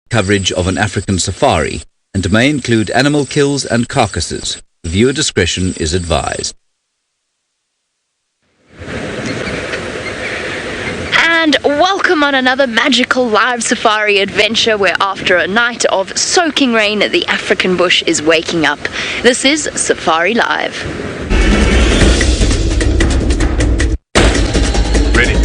coverage of an African safari and may include animal kills and carcasses. Viewer discretion is advised. And welcome on another magical live safari adventure where after a night of soaking rain, the African bush is waking up. This is Safari Live. Ready.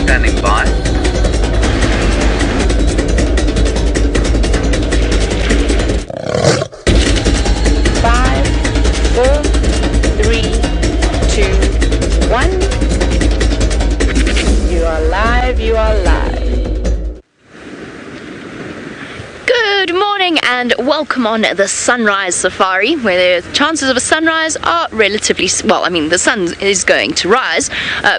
Standing by. Good morning and welcome on the sunrise safari, where the chances of a sunrise are relatively well. I mean, the sun is going to rise,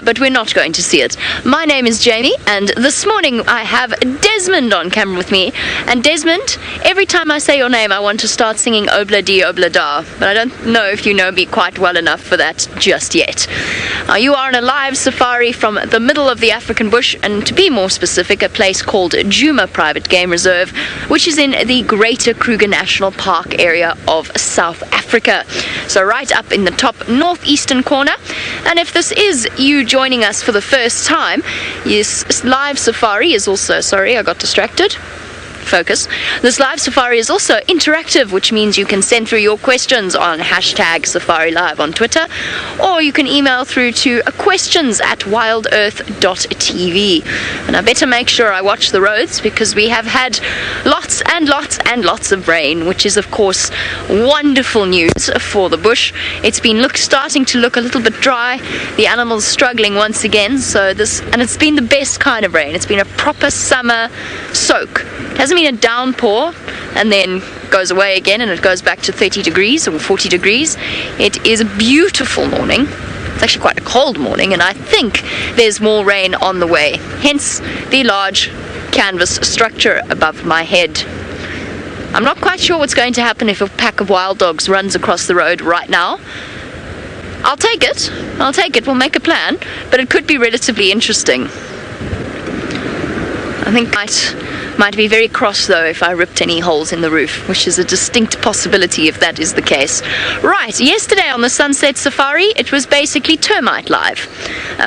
but we're not going to see it. My name is Jamie, and this morning I have Desmond on camera with me. And Desmond, every time I say your name, I want to start singing Obla Di Obla Da, but I don't know if you know me quite well enough for that just yet. You are on a live safari from the middle of the African bush, and to be more specific, a place called Djuma Private Game Reserve, which is in the Greater Kruger National Park area of South Africa. So right up in the top northeastern corner. And if this is you joining us for the first time, yes, live safari is also, sorry, I got distracted. Focus. This live safari is also interactive, which means you can send through your questions on hashtag Safari Live on Twitter, or you can email through to questions@WildEarthTV. And I better make sure I watch the roads, because we have had lots and lots and lots of rain, which is of course wonderful news for the bush. It's been starting to look a little bit dry. The animals struggling once again. And it's been the best kind of rain. It's been a proper summer soak. It hasn't been a downpour and then goes away again and it goes back to 30 degrees or 40 degrees. It is a beautiful morning. It's actually quite a cold morning, and I think there's more rain on the way. Hence the large canvas structure above my head. I'm not quite sure what's going to happen if a pack of wild dogs runs across the road right now. I'll take it. We'll make a plan, but it could be relatively interesting. I think might be very cross though if I ripped any holes in the roof, which is a distinct possibility if that is the case. Right, yesterday on the Sunset Safari, it was basically termite live.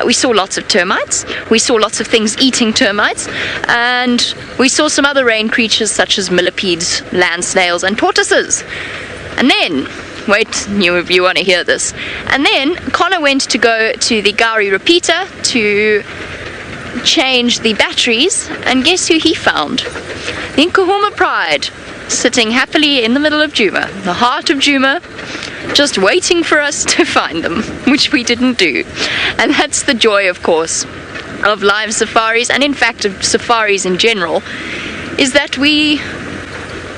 We saw lots of termites, we saw lots of things eating termites, and we saw some other rain creatures such as millipedes, land snails, and tortoises. And then, wait, you want to hear this. And then Connor went to go to the Gowrie repeater to change the batteries, and guess who he found? The Nkahuma Pride, sitting happily in the middle of Djuma, the heart of Djuma, just waiting for us to find them, which we didn't do. And that's the joy, of course, of live safaris, and in fact of safaris in general, is that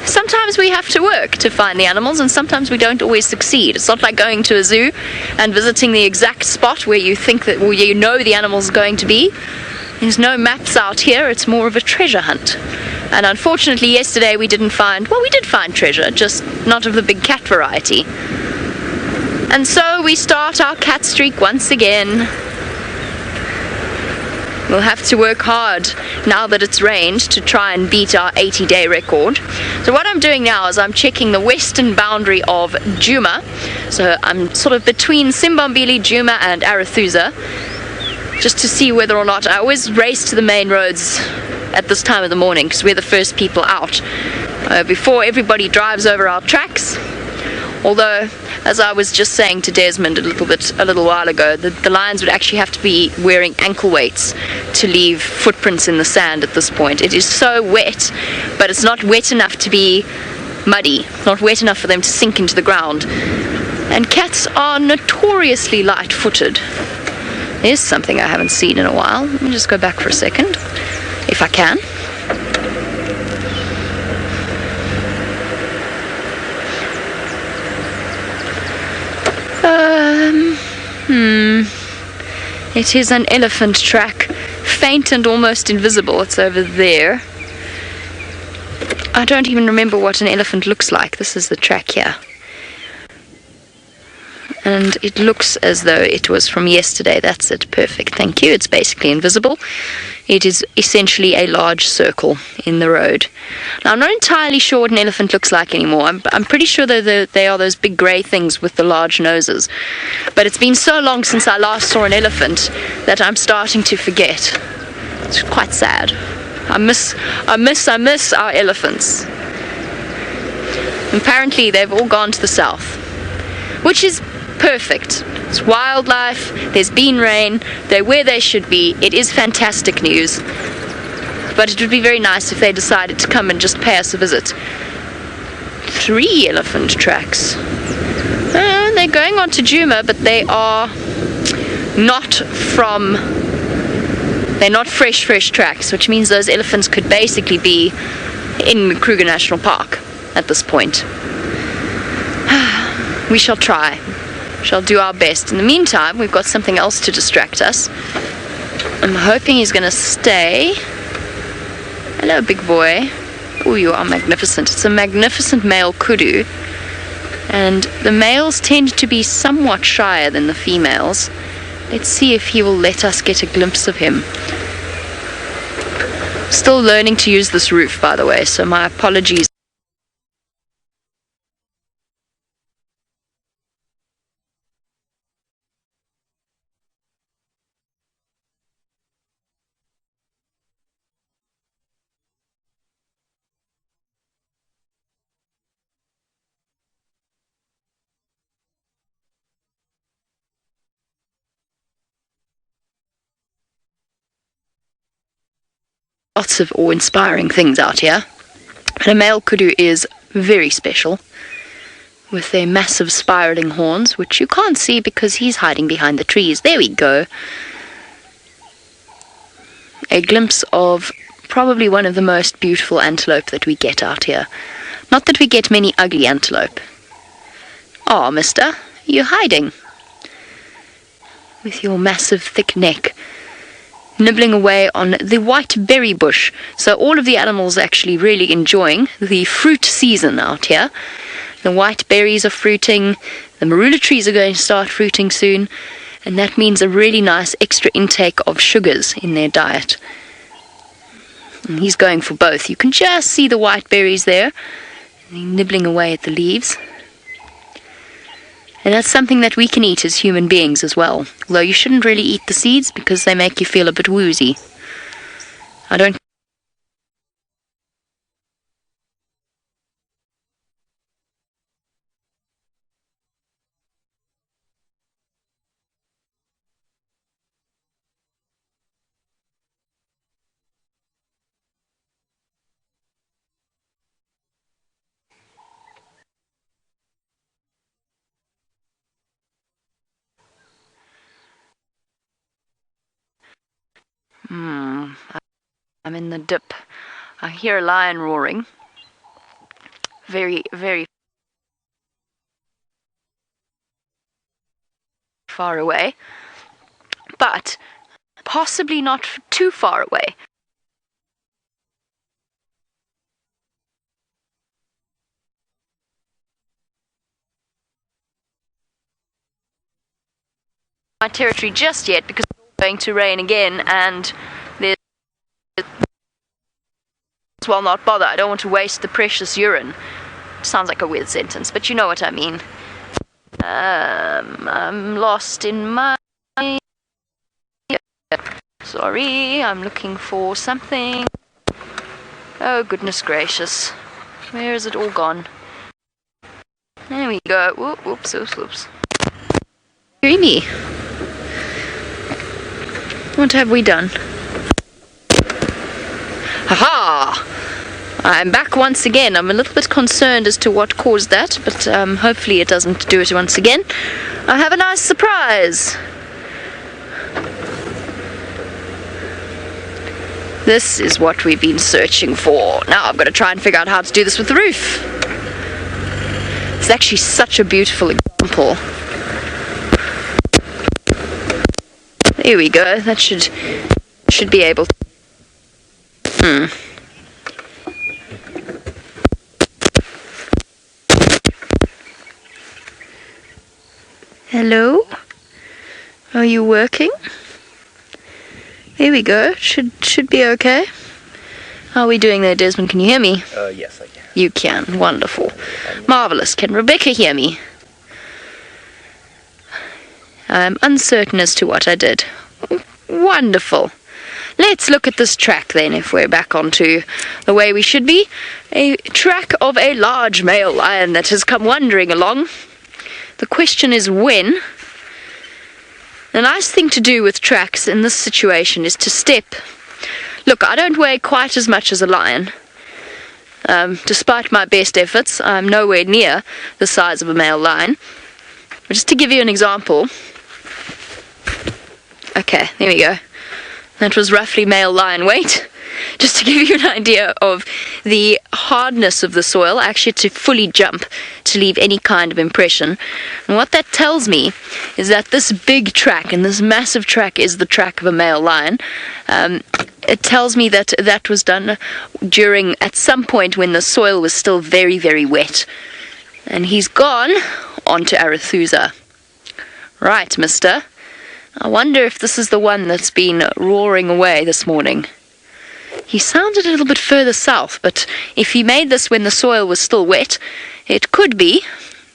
sometimes we have to work to find the animals, and sometimes we don't always succeed. It's not like going to a zoo and visiting the exact spot where you think that, well, you know the animal's going to be. There's no maps out here, it's more of a treasure hunt. And unfortunately yesterday we did find treasure, just not of the big cat variety. And so we start our cat streak once again. We'll have to work hard now that it's rained to try and beat our 80-day record. So what I'm doing now is I'm checking the western boundary of Djuma. So I'm sort of between Simbambili, Djuma and Arathusa, just to see whether or not I always race to the main roads at this time of the morning, because we're the first people out before everybody drives over our tracks. Although, as I was just saying to Desmond a little while ago, the lions would actually have to be wearing ankle weights to leave footprints in the sand at this point. It is so wet, but it's not wet enough to be muddy, not wet enough for them to sink into the ground. And cats are notoriously light-footed. There's something I haven't seen in a while. Let me just go back for a second, if I can. It is an elephant track, faint and almost invisible. It's over there. I don't even remember what an elephant looks like. This is the track here. And it looks as though it was from yesterday. That's it. Perfect. Thank you. It's basically invisible. It is essentially a large circle in the road. Now, I'm not entirely sure what an elephant looks like anymore. I'm pretty sure that they are those big grey things with the large noses. But it's been so long since I last saw an elephant that I'm starting to forget. It's quite sad. I miss our elephants. Apparently, they've all gone to the south, which is perfect. It's wildlife, there's been rain, they're where they should be. It is fantastic news. But it would be very nice if they decided to come and just pay us a visit. 3 elephant tracks. They're going on to Djuma, but they are they're not fresh tracks, which means those elephants could basically be in Kruger National Park at this point. We shall try. Shall do our best. In the meantime, we've got something else to distract us. I'm hoping he's going to stay. Hello, big boy. Oh, you are magnificent. It's a magnificent male kudu. And the males tend to be somewhat shyer than the females. Let's see if he will let us get a glimpse of him. Still learning to use this roof, by the way, so my apologies. Lots of awe-inspiring things out here. And a male kudu is very special, with their massive spiraling horns, which you can't see because he's hiding behind the trees. There we go. A glimpse of probably one of the most beautiful antelope that we get out here. Not that we get many ugly antelope. Oh, mister, you're hiding. With your massive thick neck. Nibbling away on the white berry bush. So all of the animals are actually really enjoying the fruit season out here. The white berries are fruiting, the marula trees are going to start fruiting soon, and that means a really nice extra intake of sugars in their diet. And he's going for both. You can just see the white berries there, and he's nibbling away at the leaves. And that's something that we can eat as human beings as well. Although you shouldn't really eat the seeds because they make you feel a bit woozy. I don't... I'm in the dip. I hear a lion roaring. Very, very far away. But possibly not too far away. My territory just yet because it's going to rain again and there's well not bother. I don't want to waste the precious urine. Sounds like a weird sentence, but you know what I mean. I'm lost in my... Sorry, I'm looking for something. Oh goodness gracious. Where is it all gone? There we go. Whoops. Dreamy. What have we done? Haha! I'm back once again. I'm a little bit concerned as to what caused that, but hopefully it doesn't do it once again. I have a nice surprise. This is what we've been searching for. Now I've got to try and figure out how to do this with the roof. It's actually such a beautiful example. Here we go. That should be able to... Hello? Are you working? There we go. Should be okay. How are we doing there, Desmond? Can you hear me? Yes, I can. You can. Wonderful. Marvelous. Can Rebecca hear me? I'm uncertain as to what I did. Wonderful. Let's look at this track then, if we're back onto the way we should be. A track of a large male lion that has come wandering along. The question is when. The nice thing to do with tracks in this situation is to step. Look, I don't weigh quite as much as a lion. Despite my best efforts, I'm nowhere near the size of a male lion. But just to give you an example. Okay, there we go. That was roughly male lion weight. Just to give you an idea of the hardness of the soil, actually to fully jump, to leave any kind of impression. And what that tells me is that this big track, and this massive track is the track of a male lion. It tells me that that was done at some point when the soil was still very, very wet. And he's gone on to Arathusa. Right, mister. I wonder if this is the one that's been roaring away this morning. He sounded a little bit further south, but if he made this when the soil was still wet, it could be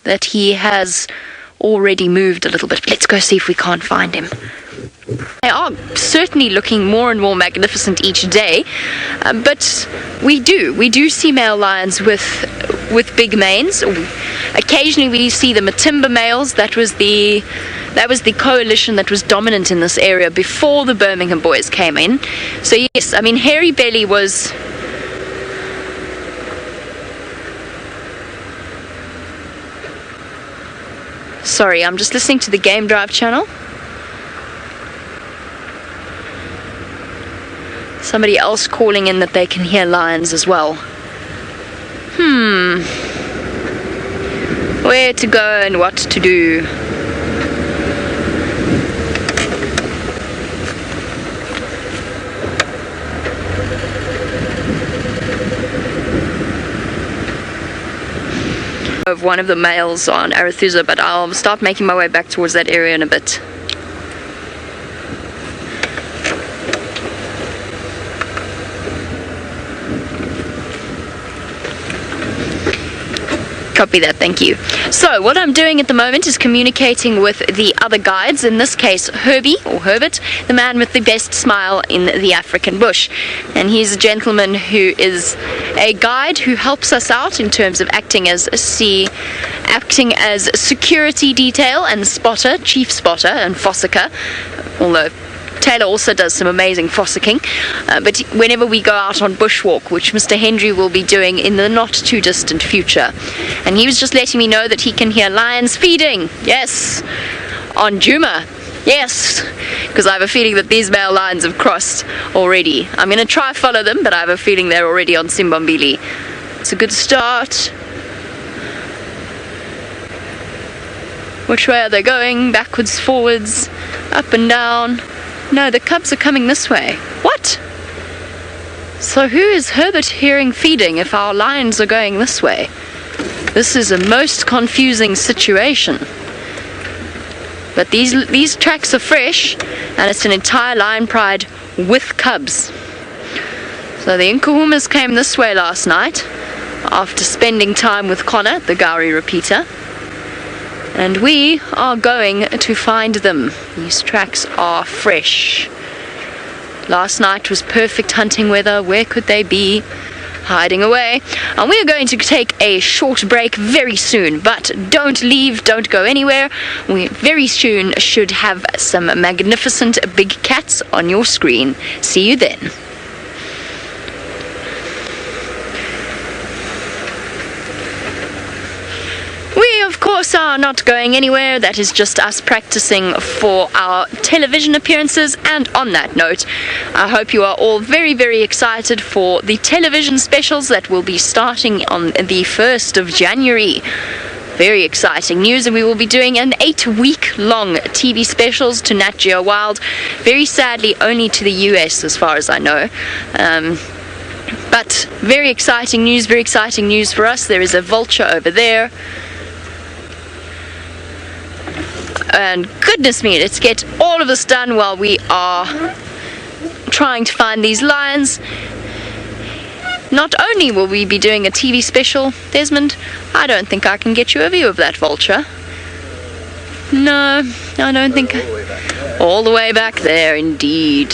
that he has already moved a little bit. Let's go see if we can't find him. They are certainly looking more and more magnificent each day, but we do see male lions with big manes. Occasionally we see the Matimba males. That was the coalition that was dominant in this area before the Birmingham boys came in. So yes, I mean, Hairy Belly was... Sorry, I'm just listening to the Game Drive channel. Somebody else calling in that they can hear lions as well. Where to go and what to do. Of one of the males on Arathusa, but I'll start making my way back towards that area in a bit. Copy that, thank you. So what I'm doing at the moment is communicating with the other guides, in this case Herbie, or Herbert, the man with the best smile in the African bush. And he's a gentleman who is a guide who helps us out in terms of acting as security detail and spotter, chief spotter and fossicker, although Taylor also does some amazing fossicking, but whenever we go out on bushwalk, which Mr. Hendry will be doing in the not too distant future, and he was just letting me know that he can hear lions feeding, yes, on Djuma, yes, because I have a feeling that these male lions have crossed already. I'm going to try follow them, but I have a feeling they're already on Simbambili. It's a good start. Which way are they going? Backwards, forwards, up and down. No, the cubs are coming this way. What? So who is Herbert hearing feeding if our lions are going this way? This is a most confusing situation. But these tracks are fresh, and it's an entire lion pride with cubs. So the Nkuhumas came this way last night after spending time with Connor, the Gowrie repeater. And we are going to find them. These tracks are fresh. Last night was perfect hunting weather. Where could they be? Hiding away. And we are going to take a short break very soon. But don't leave, don't go anywhere. We very soon should have some magnificent big cats on your screen. See you then. We, of course, are not going anywhere. That is just us practicing for our television appearances. And on that note, I hope you are all very, very excited for the television specials that will be starting on the 1st of January. Very exciting news, and we will be doing an 8-week-long TV specials to Nat.Geo Wild. Very sadly, only to the US, as far as I know. But very exciting news for us. There is a vulture over there. And goodness me, let's get all of this done while we are trying to find these lions. Not only will we be doing a TV special, Desmond, I don't think I can get you a view of that vulture. No, I don't think. All the way back there, indeed.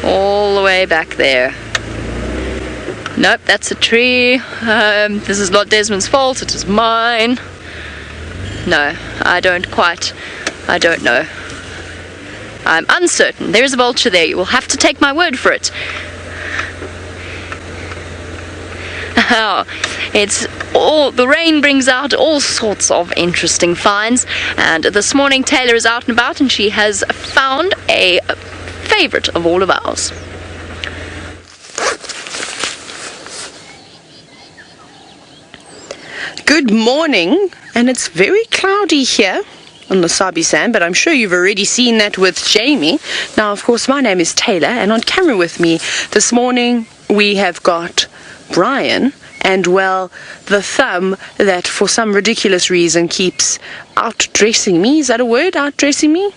All the way back there. Nope, that's a tree. This is not Desmond's fault, it is mine. No, I don't know. I'm uncertain. There is a vulture there. You will have to take my word for it. The rain brings out all sorts of interesting finds, and this morning Taylor is out and about and she has found a favorite of all of ours. Good morning, and it's very cloudy here on the Sabi Sand, but I'm sure you've already seen that with Jamie. Now, of course, my name is Taylor, and on camera with me this morning we have got Brian, and well, the thumb that for some ridiculous reason keeps outdressing me. Is that a word, outdressing me?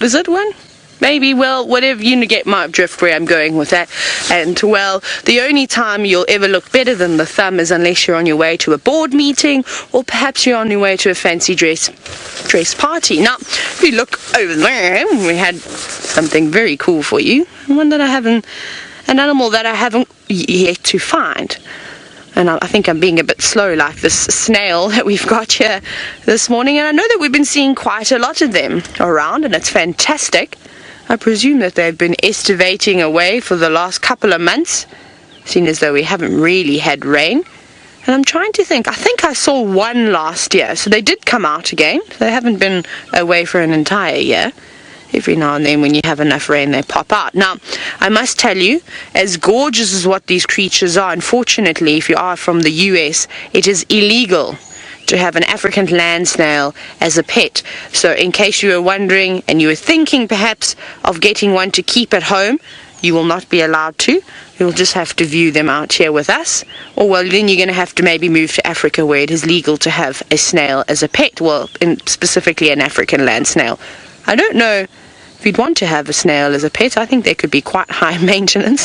Is it one? Maybe, well, whatever, you get my drift where I'm going with that. And, well, the only time you'll ever look better than the thumb is unless you're on your way to a board meeting, or perhaps you're on your way to a fancy dress party. Now, if you look over there, we had something very cool for you. An animal that I haven't yet to find. And I think I'm being a bit slow, like this snail that we've got here this morning. And I know that we've been seeing quite a lot of them around, and it's fantastic. I presume that they've been estivating away for the last couple of months, seeing as though we haven't really had rain. And I'm trying to think. I think I saw one last year, so they did come out again. They haven't been away for an entire year. Every now and then when you have enough rain, they pop out. Now, I must tell you, as gorgeous as what these creatures are, unfortunately, if you are from the US, it is illegal to have an African land snail as a pet. So in case you were wondering and you were thinking perhaps of getting one to keep at home, you will not be allowed to. You'll just have to view them out here with us. Or, well, then you're going to have to maybe move to Africa where it is legal to have a snail as a pet. Well, specifically an African land snail. I don't know if you'd want to have a snail as a pet. I think they could be quite high maintenance.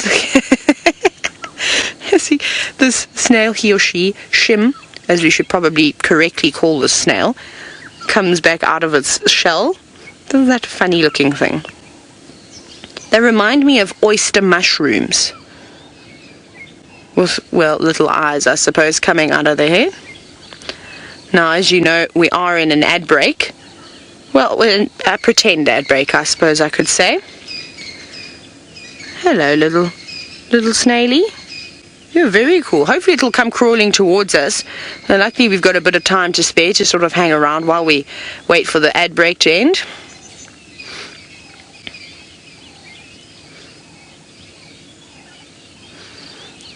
See, this snail, he or she, shim, as we should probably correctly call this snail, comes back out of its shell. Isn't that a funny looking thing? They remind me of oyster mushrooms. With, well, little eyes, I suppose, coming out of their hair. Now, as you know, we are in an ad break. Well, a pretend ad break, I suppose I could say. Hello, little snaily. You're very cool. Hopefully it'll come crawling towards us. And luckily we've got a bit of time to spare to sort of hang around while we wait for the ad break to end.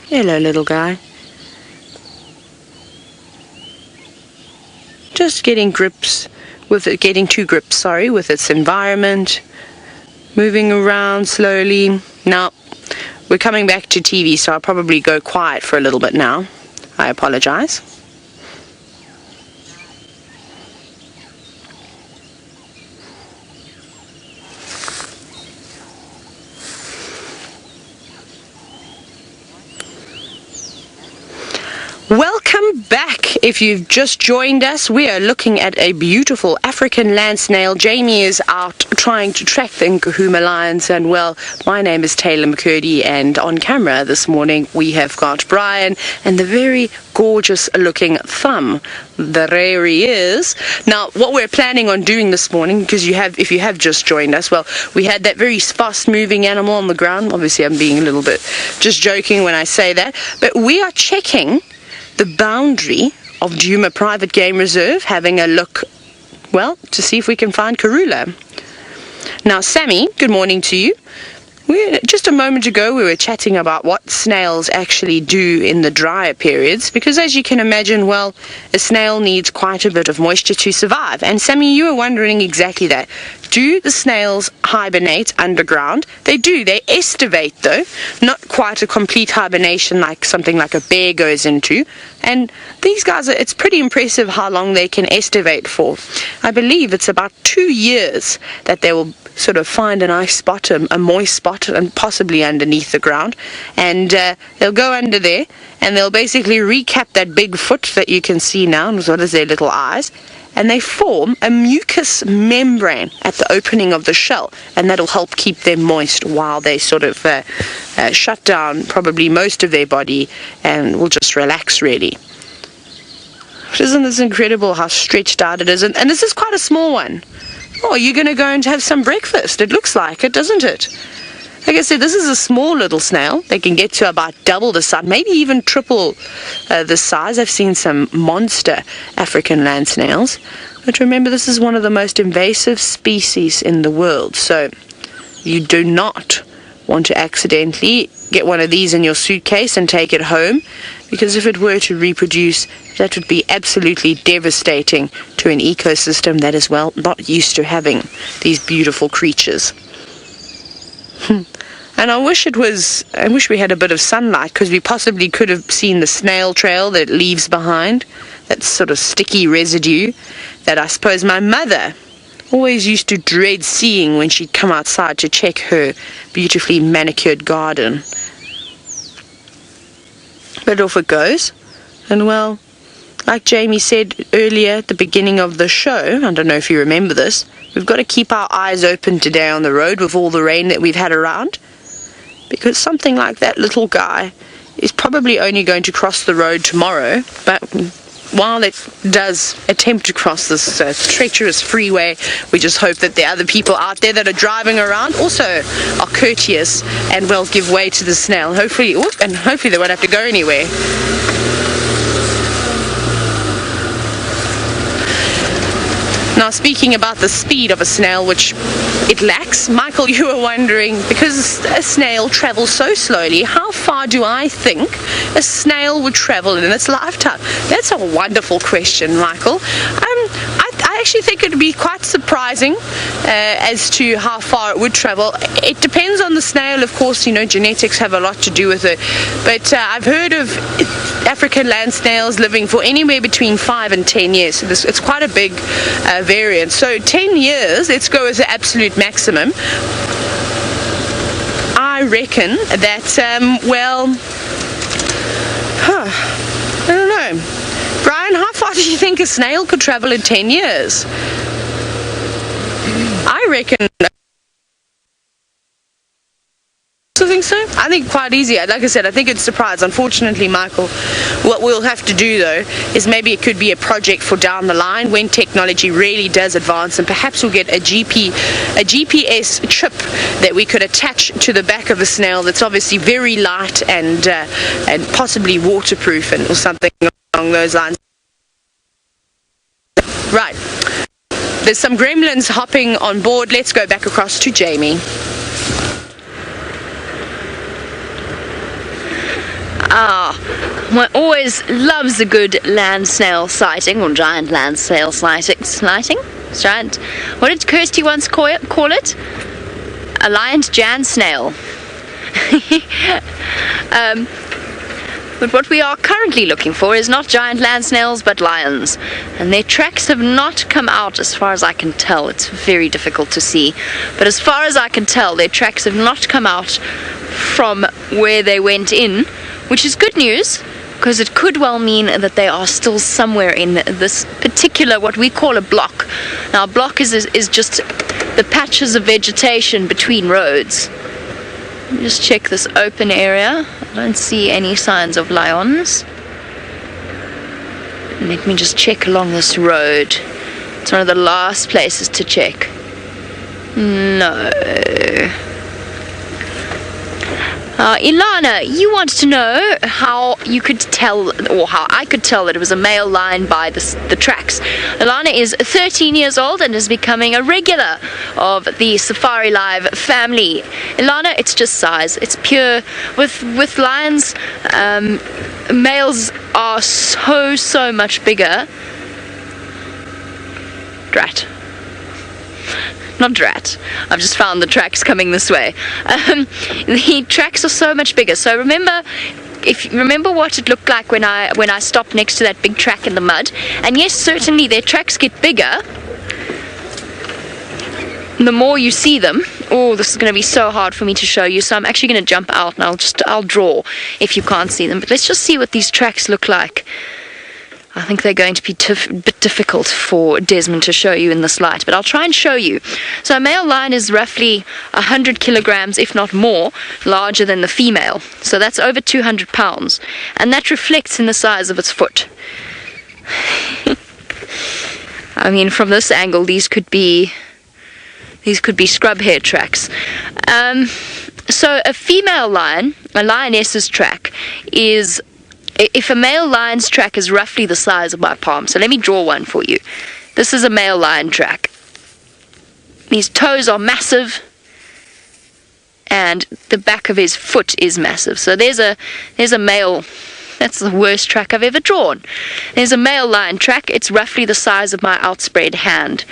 Hello, little guy. Just getting to grips with its environment, moving around slowly. Now, we're coming back to TV, so I'll probably go quiet for a little bit now. I apologize. Welcome back. If you've just joined us, we are looking at a beautiful African land snail. Jamie is out trying to track the Nkahuma lions, and well, my name is Taylor McCurdy, and on camera this morning we have got Brian and the very gorgeous looking thumb. There he is. Now, what we're planning on doing this morning, because if you have just joined us, well, we had that very fast moving animal on the ground. Obviously I'm being a little bit just joking when I say that, but we are checking the boundary of Djuma Private Game Reserve, having a look, well, to see if we can find Karula. Now, Sammy, good morning to you. Just a moment ago, we were chatting about what snails actually do in the drier periods, because as you can imagine, well, a snail needs quite a bit of moisture to survive. And Sammy, you were wondering exactly that. Do the snails hibernate underground? They do. They estivate, though. Not quite a complete hibernation like something like a bear goes into. And these guys, it's pretty impressive how long they can estivate for. I believe it's about 2 years that they will sort of find a nice spot, a moist spot, and possibly underneath the ground. And they'll go under there, and they'll basically recap that big foot that you can see now, as well as their little eyes. And they form a mucus membrane at the opening of the shell, and that'll help keep them moist while they sort of shut down probably most of their body and will just relax, really. Isn't this incredible how stretched out it is? And this is quite a small one. Oh, you're going to go and have some breakfast. It looks like it, doesn't it? Like I said, this is a small little snail. They can get to about double the size, maybe even triple the size. I've seen some monster African land snails. But remember, this is one of the most invasive species in the world. So you do not want to accidentally get one of these in your suitcase and take it home, because if it were to reproduce, that would be absolutely devastating to an ecosystem that is, well, not used to having these beautiful creatures. And I wish we had a bit of sunlight, because we possibly could have seen the snail trail that it leaves behind, that sort of sticky residue that I suppose my mother always used to dread seeing when she'd come outside to check her beautifully manicured garden. But off it goes. And well, like Jamie said earlier at the beginning of the show, I don't know if you remember this, we've got to keep our eyes open today on the road with all the rain that we've had around, because something like that little guy is probably only going to cross the road tomorrow. But while it does attempt to cross this treacherous freeway, we just hope that the other people out there that are driving around also are courteous and will give way to the snail. Hopefully they won't have to go anywhere. Now, speaking about the speed of a snail, which it lacks, Michael, you were wondering, because a snail travels so slowly, how far do I think a snail would travel in its lifetime? That's a wonderful question, Michael. I actually think it would be quite surprising as to how far it would travel. It depends on the snail, of course. You know, genetics have a lot to do with it. But I've heard of African land snails living for anywhere between 5 and 10 years. So it's quite a big variance. So 10 years, let's go as the absolute maximum. I reckon that, I don't know. Brian, how far do you think a snail could travel in 10 years? I reckon... I think quite easy. Like I said, I think it's a surprise. Unfortunately, Michael, what we'll have to do, though, is maybe it could be a project for down the line when technology really does advance, and perhaps we'll get a GPS chip that we could attach to the back of a snail that's obviously very light and possibly waterproof or something along those lines. Right. There's some gremlins hopping on board. Let's go back across to Jamie. One always loves a good land snail sighting, or giant land snail sighting. Giant. What did Kirsty once call it? A liant Jan snail. But what we are currently looking for is not giant land snails, but lions. And their tracks have not come out, as far as I can tell. It's very difficult to see. But as far as I can tell, their tracks have not come out from where they went in, which is good news, because it could well mean that they are still somewhere in this particular, what we call a block. Now, a block is just the patches of vegetation between roads. Let me just check this open area. I don't see any signs of lions. Let me just check along this road. It's one of the last places to check. No. Ilana, you want to know how you could tell, or how I could tell that it was a male lion by the tracks. Ilana is 13 years old and is becoming a regular of the Safari Live family. Ilana, it's just size. It's pure. With lions, males are so much bigger. Drat. Not drat. I've just found the tracks coming this way. The tracks are so much bigger. So remember what it looked like when I stopped next to that big track in the mud. And yes, certainly their tracks get bigger the more you see them. Oh, this is going to be so hard for me to show you. So I'm actually going to jump out and I'll draw if you can't see them. But let's just see what these tracks look like. I think they're going to be a bit difficult for Desmond to show you in this light, but I'll try and show you. So a male lion is roughly 100 kilograms, if not more, larger than the female. So that's over 200 pounds. And that reflects in the size of its foot. I mean, from this angle, these could be scrub hair tracks. So a female lion, a lioness's track, is... If a male lion's track is roughly the size of my palm, so let me draw one for you. This is a male lion track. These toes are massive, and the back of his foot is massive. So there's a male. That's the worst track I've ever drawn. There's a male lion track. It's roughly the size of my outspread hand.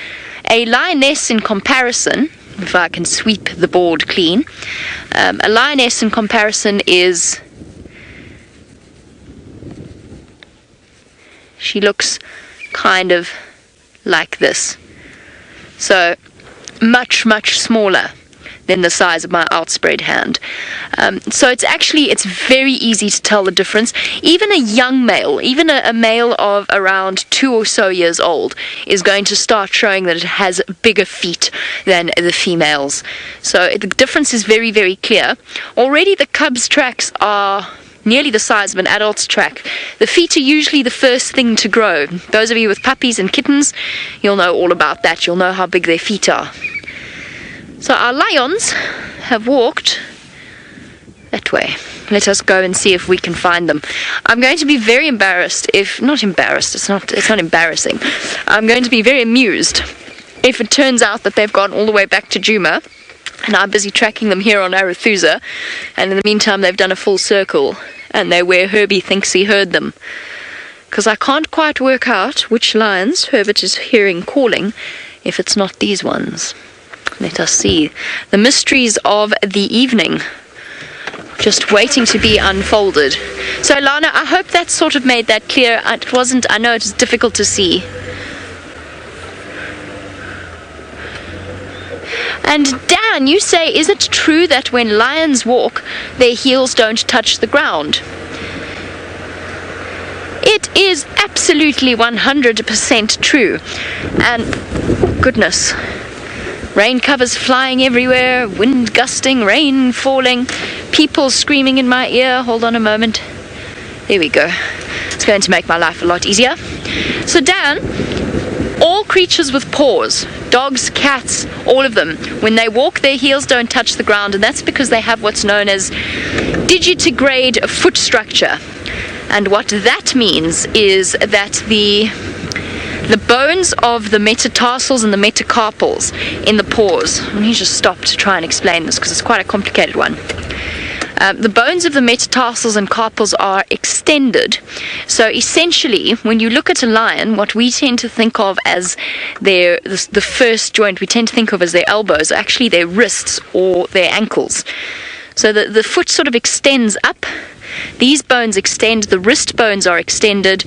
A lioness in comparison, if I can sweep the board clean, a lioness in comparison is... She looks kind of like this. So much smaller than the size of my outspread hand. So it's very easy to tell the difference. Even a young male, even a male of around 2 or so years old, is going to start showing that it has bigger feet than the females. So the difference is very clear. Already the cub's tracks are nearly the size of an adult's track. The feet are usually the first thing to grow. Those of you with puppies and kittens, you'll know all about that. You'll know how big their feet are. So our lions have walked that way. Let us go and see if we can find them. I'm going to be very embarrassed if... Not embarrassed, it's not embarrassing. I'm going to be very amused if it turns out that they've gone all the way back to Djuma, and I'm busy tracking them here on Arathusa, and in the meantime they've done a full circle, and they're where Herbie thinks he heard them. Because I can't quite work out which lions Herbert is hearing calling, if it's not these ones. Let us see. The mysteries of the evening, just waiting to be unfolded. So Lana, I hope that sort of made that clear. It wasn't, I know it was difficult to see. And Dan, you say, is it true that when lions walk, their heels don't touch the ground? It is absolutely 100% true. And, goodness, rain covers flying everywhere, wind gusting, rain falling, people screaming in my ear. Hold on a moment. There we go. It's going to make my life a lot easier. So Dan, all creatures with paws, dogs, cats, all of them, when they walk, their heels don't touch the ground, and that's because they have what's known as digitigrade foot structure. And what that means is that the bones of the metatarsals and the metacarpals in the paws, let me just stop to try and explain this because it's quite a complicated one. The bones of the metatarsals and carpals are extended. So essentially, when you look at a lion, what we tend to think of as the first joint we tend to think of as their elbows, are actually their wrists or their ankles. So the foot sort of extends up. These bones extend, the wrist bones are extended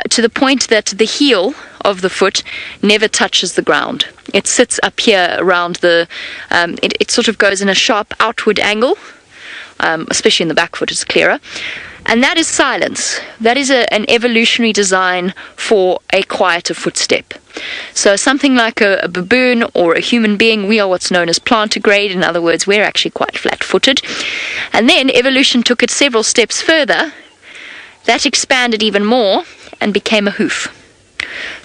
to the point that the heel of the foot never touches the ground. It sits up here around it sort of goes in a sharp outward angle. Especially in the back foot, it's clearer. And that is silence. That is an evolutionary design for a quieter footstep. So something like a baboon or a human being, we are what's known as plantigrade. In other words, we're actually quite flat-footed. And then evolution took it several steps further. That expanded even more and became a hoof.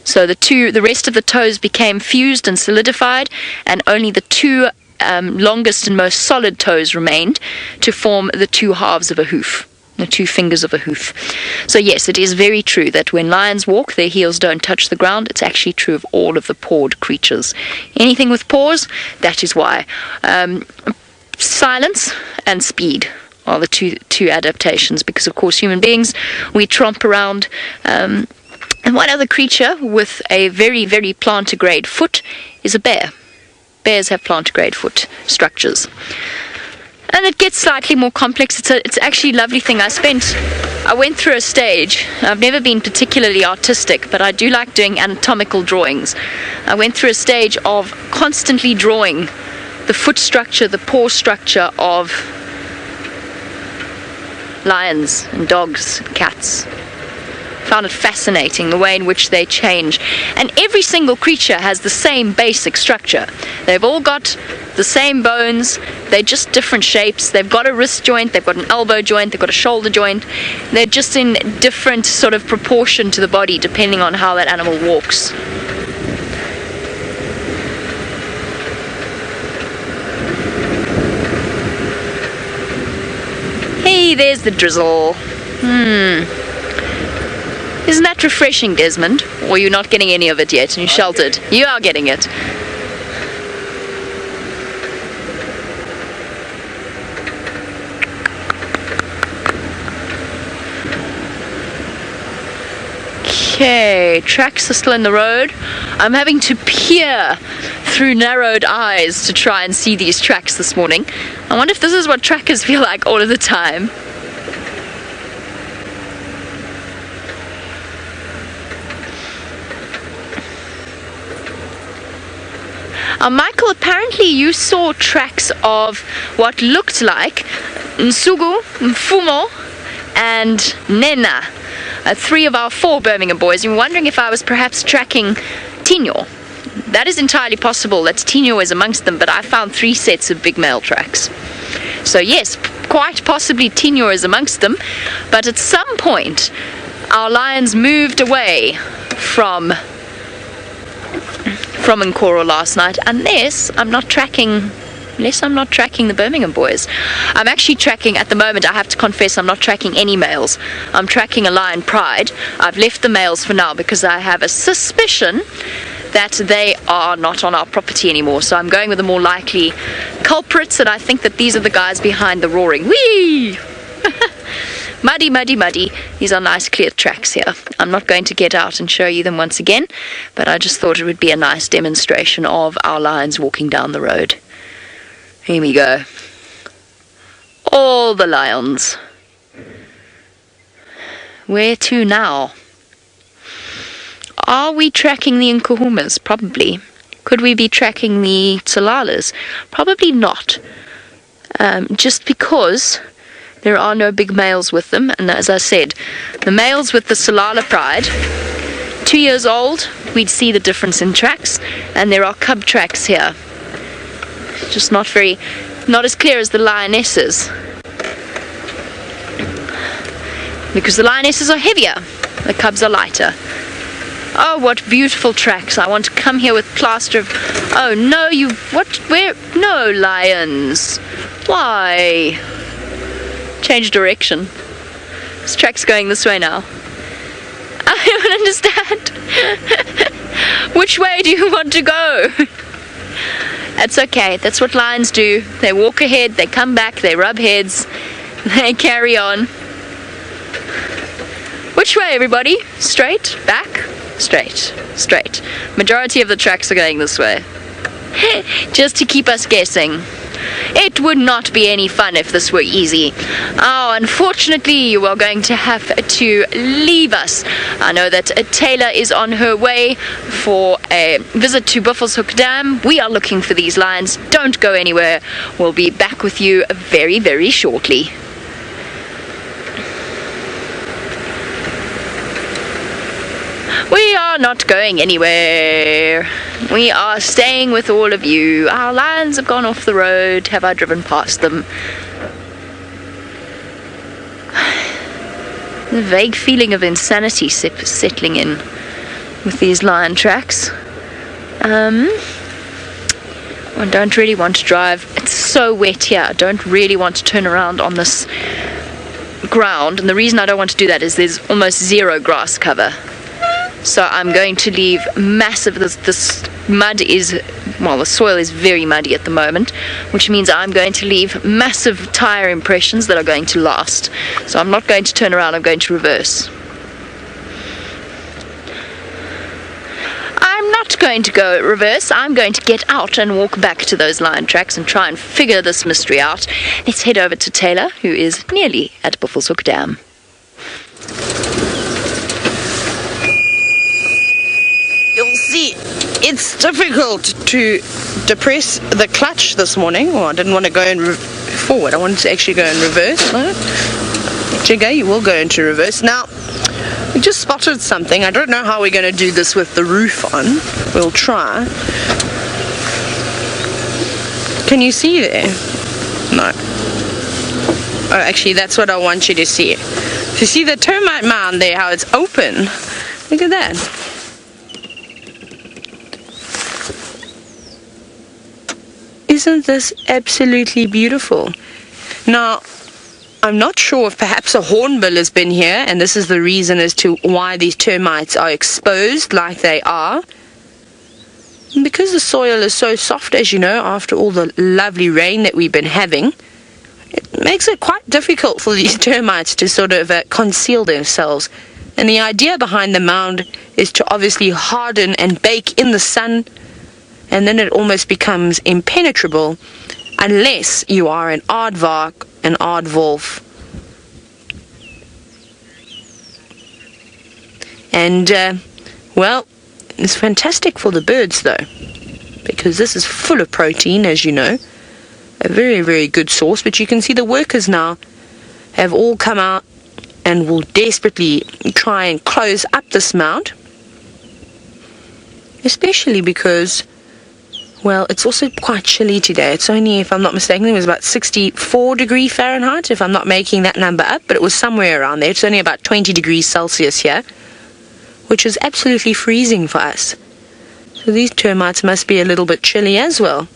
So the rest of the toes became fused and solidified, and only the two longest and most solid toes remained to form the two halves of a hoof, the two fingers of a hoof. So yes, it is very true that when lions walk, their heels don't touch the ground. It's actually true of all of the pawed creatures. Anything with paws, that is why. Silence and speed are the two adaptations, because of course human beings, we tromp around. And one other creature with a very, very plantigrade foot is a bear. Bears have plantigrade foot structures. And it gets slightly more complex. It's actually a lovely thing. I went through a stage. I've never been particularly artistic, but I do like doing anatomical drawings. I went through a stage of constantly drawing the foot structure, the paw structure of lions and dogs and cats. Found it fascinating, the way in which they change. And every single creature has the same basic structure. They've all got the same bones, they're just different shapes. They've got a wrist joint, they've got an elbow joint, they've got a shoulder joint. They're just in different sort of proportion to the body, depending on how that animal walks. Hey, there's the drizzle. Isn't that refreshing, Desmond? Or you're not getting any of it yet and you're sheltered? You are getting it. Okay, tracks are still in the road. I'm having to peer through narrowed eyes to try and see these tracks this morning. I wonder if this is what trackers feel like all of the time. Michael, apparently you saw tracks of what looked like Nsugu, Mfumo, and Nena, 3 of our 4 Birmingham boys. You're wondering if I was perhaps tracking Tino. That is entirely possible that Tino is amongst them, but I found 3 sets of big male tracks. So yes, quite possibly Tino is amongst them, but at some point our lions moved away from Nkoro last night, unless I'm not tracking the Birmingham boys. I'm actually tracking, at the moment, I have to confess, I'm not tracking any males. I'm tracking a lion pride. I've left the males for now because I have a suspicion that they are not on our property anymore. So I'm going with the more likely culprits, and I think that these are the guys behind the roaring. Whee! Muddy, muddy, muddy. These are nice clear tracks here. I'm not going to get out and show you them once again, but I just thought it would be a nice demonstration of our lions walking down the road. Here we go. All the lions. Where to now? Are we tracking the Nkuhumas? Probably. Could we be tracking the Tsalalas? Probably not. Just because there are no big males with them, and as I said, the males with the Salala pride, 2 years old, we'd see the difference in tracks, and there are cub tracks here. Just not as clear as the lionesses, because the lionesses are heavier, the cubs are lighter. Oh, what beautiful tracks. I want to come here with plaster of... Oh, no, where? No, lions. Why? Change direction. This track's going this way now. I don't understand. Which way do you want to go? That's okay. That's what lions do. They walk ahead, they come back, they rub heads, they carry on. Which way, everybody? Straight? Back? Straight. Straight. Majority of the tracks are going this way. Just to keep us guessing. It would not be any fun if this were easy. Oh, unfortunately, you are going to have to leave us. I know that Taylor is on her way for a visit to Buffelshoek Dam. We are looking for these lions. Don't go anywhere. We'll be back with you very, very shortly. We are not going anywhere. We are staying with all of you. Our lions have gone off the road. Have I driven past them? The vague feeling of insanity settling in with these lion tracks. I don't really want to drive. It's so wet here. I don't really want to turn around on this ground, and the reason I don't want to do that is there's almost zero grass cover. So I'm going to leave massive, this mud is, well, the soil is very muddy at the moment, which means I'm going to leave massive tire impressions that are going to last. So I'm not going to turn around, I'm going to reverse. I'm not going to go reverse. I'm going to get out and walk back to those lion tracks and try and figure this mystery out. Let's head over to Taylor, who is nearly at Buffelshoek Dam. You'll see, it's difficult to depress the clutch this morning. Well, I didn't want to go in forward. I wanted to actually go in reverse. No? Jigger, you will go into reverse. Now, we just spotted something. I don't know how we're going to do this with the roof on. We'll try. Can you see there? No. Oh, actually, that's what I want you to see. You see the termite mound there, how it's open? Look at that. Isn't this absolutely beautiful? Now, I'm not sure if perhaps a hornbill has been here, and this is the reason as to why these termites are exposed like they are. And because the soil is so soft, as you know, after all the lovely rain that we've been having, it makes it quite difficult for these termites to sort of conceal themselves. And the idea behind the mound is to obviously harden and bake in the sun, and then it almost becomes impenetrable unless you are an aardvark, an aardwolf. And, well, it's fantastic for the birds, though, because this is full of protein, as you know. A very, very good source. But you can see the workers now have all come out and will desperately try and close up this mound, especially because, well, it's also quite chilly today. It's only, if I'm not mistaken, it was about 64 degrees Fahrenheit, if I'm not making that number up, but it was somewhere around there. It's only about 20 degrees Celsius here, which is absolutely freezing for us. So these termites must be a little bit chilly as well.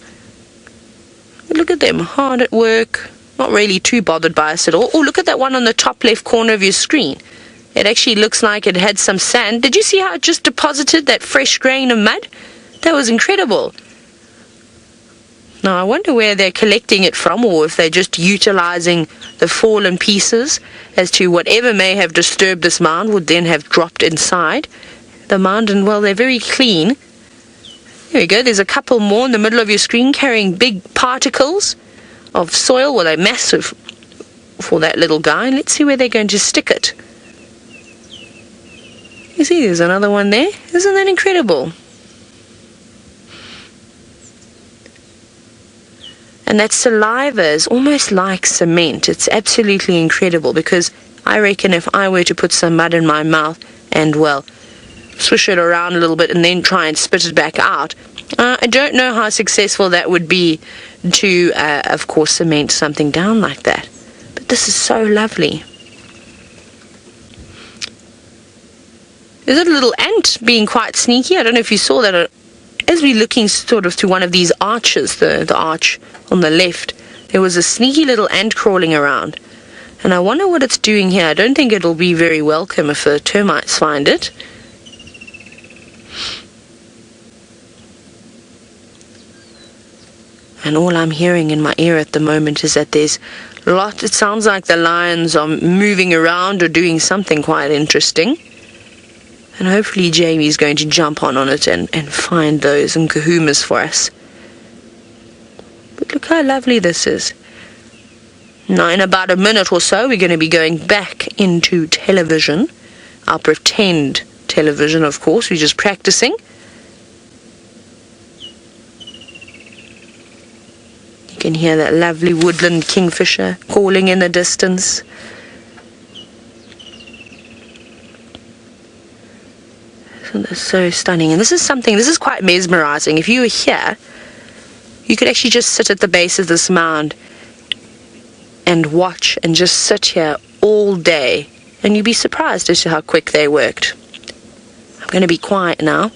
But look at them, hard at work, not really too bothered by us at all. Oh, look at that one on the top left corner of your screen. It actually looks like it had some sand. Did you see how it just deposited that fresh grain of mud? That was incredible. Now, I wonder where they're collecting it from, or if they're just utilizing the fallen pieces as to whatever may have disturbed this mound would then have dropped inside the mound. And, well, they're very clean. There we go. There's a couple more in the middle of your screen carrying big particles of soil. Well, they're massive for that little guy. And let's see where they're going to stick it. You see, there's another one there. Isn't that incredible? And that saliva is almost like cement. It's absolutely incredible, because I reckon if I were to put some mud in my mouth and, well, swish it around a little bit and then try and spit it back out, I don't know how successful that would be to, of course, cement something down like that. But this is so lovely. There's a little ant being quite sneaky. I don't know if you saw that. As we're looking sort of to one of these arches, the arch on the left, there was a sneaky little ant crawling around. And I wonder what it's doing here. I don't think it'll be very welcome if the termites find it. And all I'm hearing in my ear at the moment is that there's lots. It sounds like the lions are moving around or doing something quite interesting. And hopefully Jamie's going to jump on it and find those and kahumas for us. But look how lovely this is. Now, in about a minute or so, we're going to be going back into television. Our pretend television, of course. We're just practicing. You can hear that lovely woodland kingfisher calling in the distance. That's so stunning. And this is quite mesmerizing. If you were here, you could actually just sit at the base of this mound and watch and just sit here all day, and you'd be surprised as to how quick they worked. I'm going to be quiet now.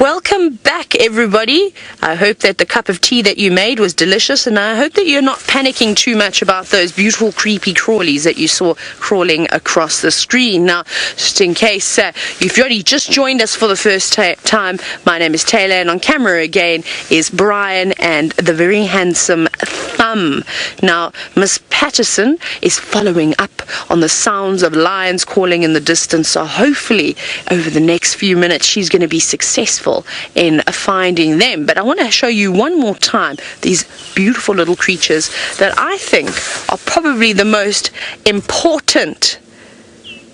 Welcome back, everybody. I hope that the cup of tea that you made was delicious, and I hope that you're not panicking too much about those beautiful creepy crawlies that you saw crawling across the screen. Now, just in case you've already just joined us for the first time, my name is Taylor, and on camera again is Brian and the very handsome Thumb. Now, Miss Patterson is following up on the sounds of lions calling in the distance, so hopefully over the next few minutes she's going to be successful in finding them. But I want to show you one more time these beautiful little creatures that I think are probably the most important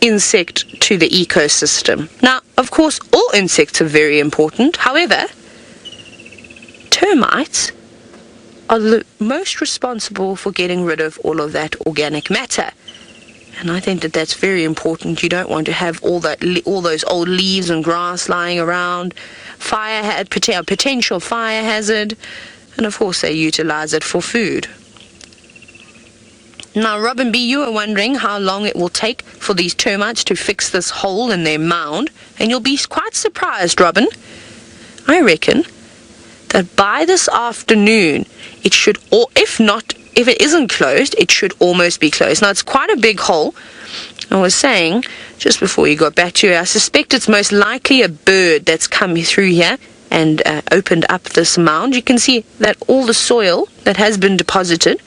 insect to the ecosystem. Now, of course, all insects are very important. However, termites are the most responsible for getting rid of all of that organic matter. And I think that that's very important. You don't want to have all those old leaves and grass lying around. Potential fire hazard. And of course they utilize it for food. Now, Robin B., you are wondering how long it will take for these termites to fix this hole in their mound. And you'll be quite surprised, Robin. I reckon that by this afternoon, it should, or if it isn't closed, it should almost be closed. Now, it's quite a big hole. I was saying, just before you got back to it, I suspect it's most likely a bird that's come through here and opened up this mound. You can see that all the soil that has been deposited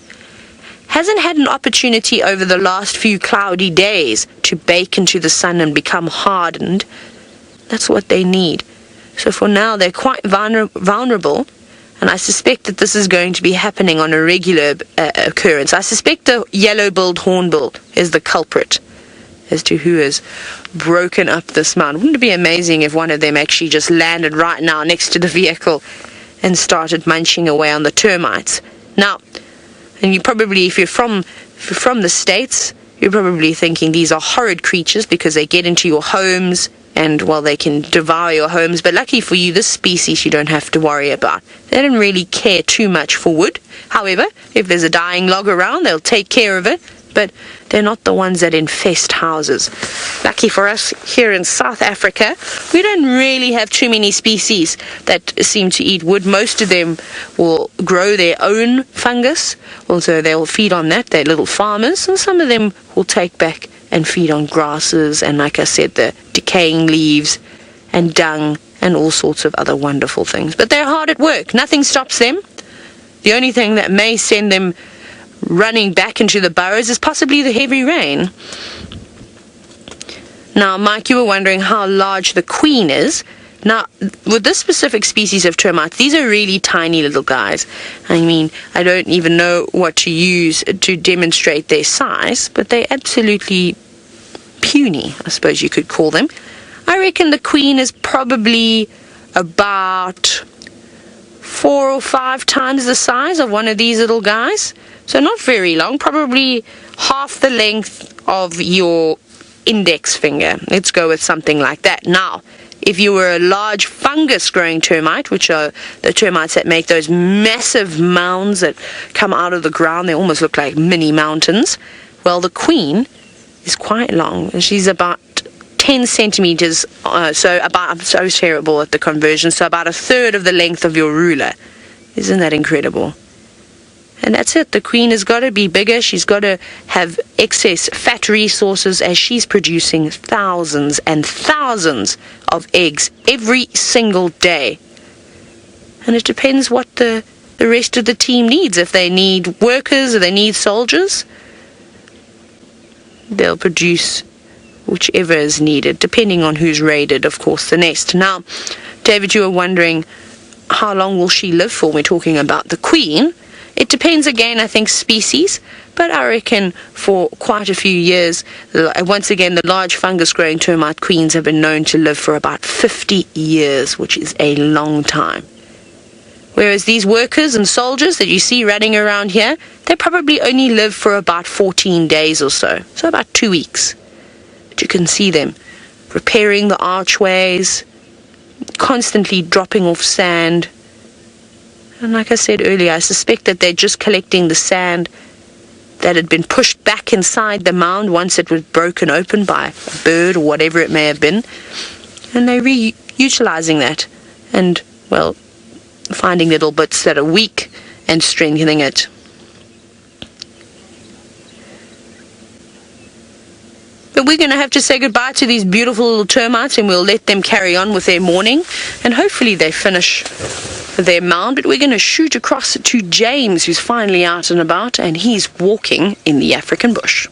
hasn't had an opportunity over the last few cloudy days to bake into the sun and become hardened. That's what they need. So for now, they're quite vulnerable, and I suspect that this is going to be happening on a regular occurrence. I suspect the yellow-billed hornbill is the culprit as to who has broken up this mound. Wouldn't it be amazing if one of them actually just landed right now next to the vehicle and started munching away on the termites? Now, and you probably, if you're from the States, you're probably thinking these are horrid creatures because they get into your homes and, well, they can devour your homes. But lucky for you, this species you don't have to worry about. They don't really care too much for wood. However, if there's a dying log around, they'll take care of it. But they're not the ones that infest houses. Lucky for us here in South Africa, we don't really have too many species that seem to eat wood. Most of them will grow their own fungus. Also, they'll feed on that. They're little farmers. And some of them will take back and feed on grasses and, like I said, the decaying leaves and dung and all sorts of other wonderful things. But they're hard at work. Nothing stops them. The only thing that may send them running back into the burrows is possibly the heavy rain. Now, Mike, you were wondering how large the queen is. Now, with this specific species of termites, these are really tiny little guys. I mean, I don't even know what to use to demonstrate their size, but they're absolutely puny, I suppose you could call them. I reckon the queen is probably about 4 or 5 times the size of one of these little guys. So not very long, probably half the length of your index finger. Let's go with something like that. Now, if you were a large fungus-growing termite, which are the termites that make those massive mounds that come out of the ground, they almost look like mini mountains, well, the queen is quite long. She's about 10 centimeters, I'm so terrible at the conversion, so about a third of the length of your ruler. Isn't that incredible? And that's it. The queen has got to be bigger. She's got to have excess fat resources as she's producing thousands and thousands of eggs every single day. And it depends what the rest of the team needs. If they need workers or they need soldiers, they'll produce whichever is needed, depending on who's raided, of course, the nest. Now, David, you were wondering how long will she live for? We're talking about the queen. It depends, again, I think, species, but I reckon for quite a few years. Once again, the large fungus-growing termite queens have been known to live for about 50 years, which is a long time. Whereas these workers and soldiers that you see running around here, they probably only live for about 14 days or so about 2 weeks. But you can see them repairing the archways, constantly dropping off sand. And like I said earlier, I suspect that they're just collecting the sand that had been pushed back inside the mound once it was broken open by a bird or whatever it may have been. And they're reutilizing that and, well, finding little bits that are weak and strengthening it. But we're going to have to say goodbye to these beautiful little termites, and we'll let them carry on with their morning, and hopefully they finish their mound. But we're going to shoot across to James, who's finally out and about, and he's walking in the African bush.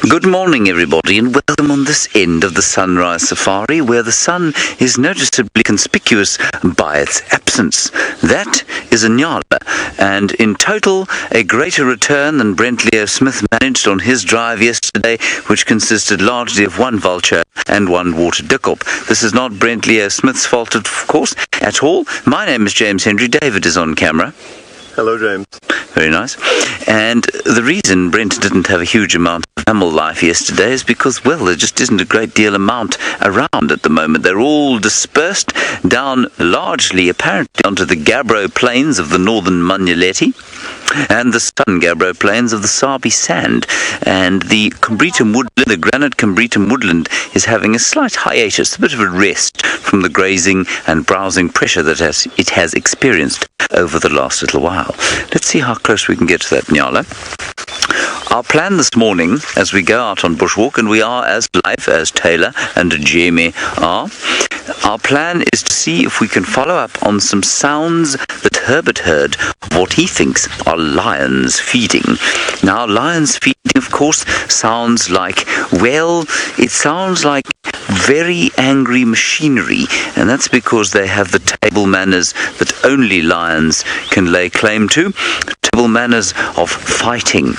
Good morning, everybody, and welcome on this end of the sunrise safari, where the sun is noticeably conspicuous by its absence. That is a Nyala, and in total, a greater return than Djuma Smith managed on his drive yesterday, which consisted largely of one vulture and one water dickup. This is not Djuma Smith's fault, of course, at all. My name is James Henry. David is on camera. Hello, James. Very nice. And the reason Brent didn't have a huge amount of mammal life yesterday is because, well, there just isn't a great deal amount around at the moment. They're all dispersed down largely, apparently, onto the gabbro plains of the northern Manyeleti and the southern gabbro plains of the Sabi Sand. And the Cambritum woodland, the granite Cambritum woodland, is having a slight hiatus, a bit of a rest from the grazing and browsing pressure that it has experienced over the last little while. Let's see how close we can get to that Nyala. Our plan this morning, as we go out on bushwalk, and we are as live as Taylor and Djuma are, our plan is to see if we can follow up on some sounds that Herbert heard of what he thinks are lions feeding. Now, lions feeding, of course, sounds like, well, it sounds like very angry machinery, and that's because they have the table manners that only lions can lay claim to. Table manners of fighting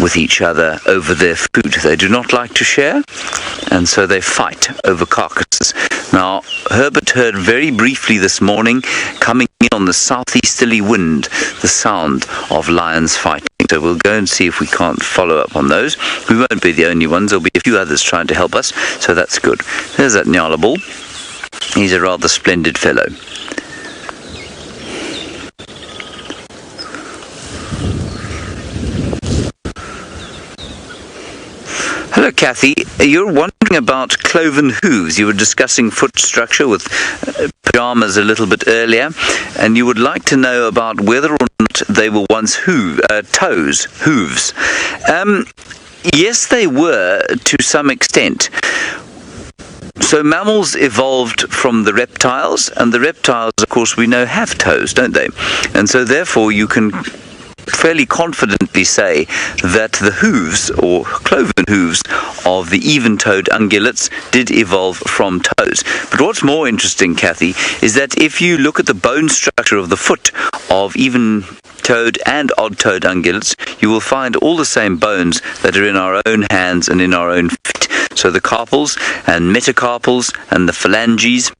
with each other over their food. They do not like to share, and so they fight over carcasses. Now, Herbert heard very briefly this morning, coming in on the southeasterly wind, the sound of lions fighting. So we'll go and see if we can't follow up on those. We won't be the only ones. There'll be a few others trying to help us, so that's good. There's that Nyala bull. He's a rather splendid fellow. Hello, Kathy. You're wondering about cloven hooves. You were discussing foot structure with pajamas a little bit earlier, and you would like to know about whether or not they were once hooves. Yes, they were to some extent. So mammals evolved from the reptiles, and the reptiles, of course, we know have toes, don't they? And so therefore you can fairly confidently say that the hooves, or cloven hooves, of the even-toed ungulates did evolve from toes. But what's more interesting, Kathy, is that if you look at the bone structure of the foot of even-toed and odd-toed ungulates, you will find all the same bones that are in our own hands and in our own feet. So the carpals and metacarpals and the phalanges,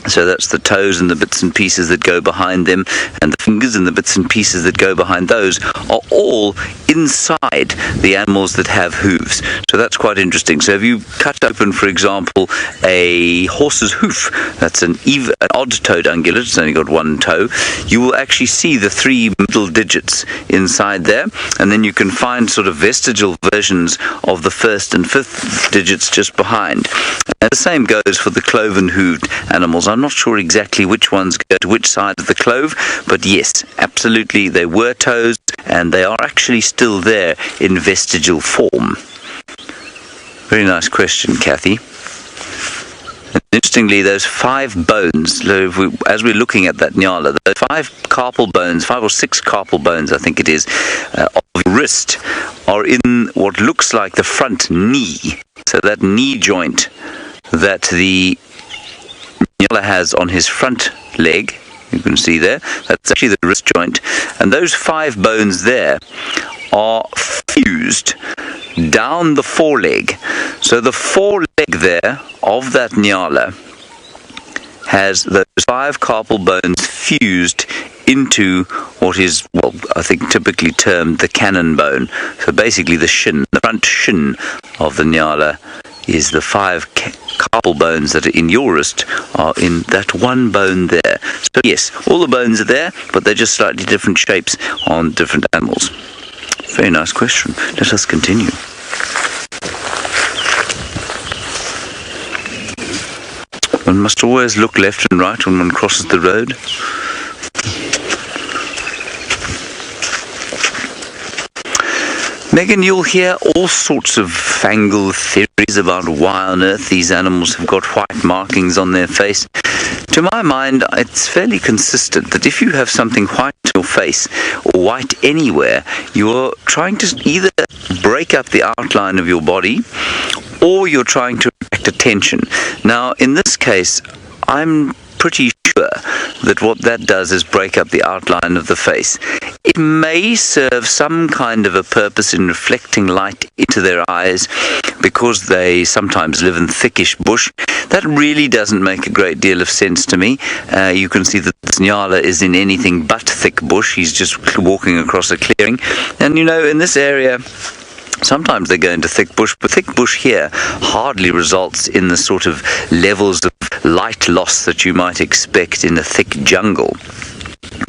so that's the toes and the bits and pieces that go behind them, and the fingers and the bits and pieces that go behind those, are all inside the animals that have hooves. So that's quite interesting. So if you cut open, for example, a horse's hoof, that's an odd-toed ungulate, it's only got one toe, you will actually see the three middle digits inside there, and then you can find sort of vestigial versions of the first and fifth digits just behind. And the same goes for the cloven-hooved animals. I'm not sure exactly which ones go to which side of the clove, but yes, absolutely, they were toes, and they are actually still there in vestigial form. Very nice question, Kathy. And interestingly, those 5 bones, as we're looking at that Nyala, those 5 carpal bones, 5 or 6 carpal bones, I think it is, of your wrist, are in what looks like the front knee. So that knee joint that the Nyala has on his front leg, you can see there, that's actually the wrist joint, and those 5 bones there are fused down the foreleg. So the foreleg there of that Nyala has those 5 carpal bones fused into what is, well, I think typically termed the cannon bone. So basically the shin, the front shin of the Nyala is the 5 carpal bones that are in your wrist are in that one bone there. So yes, all the bones are there, but they're just slightly different shapes on different animals. Very nice question. Let us continue. One must always look left and right when one crosses the road. Megan, you'll hear all sorts of fangled theories about why on earth these animals have got white markings on their face. To my mind, it's fairly consistent that if you have something white on your face, or white anywhere, you're trying to either break up the outline of your body, or you're trying to attract attention. Now, in this case, I'm pretty sure that what that does is break up the outline of the face. It may serve some kind of a purpose in reflecting light into their eyes because they sometimes live in thickish bush. That really doesn't make a great deal of sense to me. You can see that Nyala is in anything but thick bush. He's just walking across a clearing. And you know, in this area, sometimes they go into thick bush, but thick bush here hardly results in the sort of levels of light loss that you might expect in a thick jungle.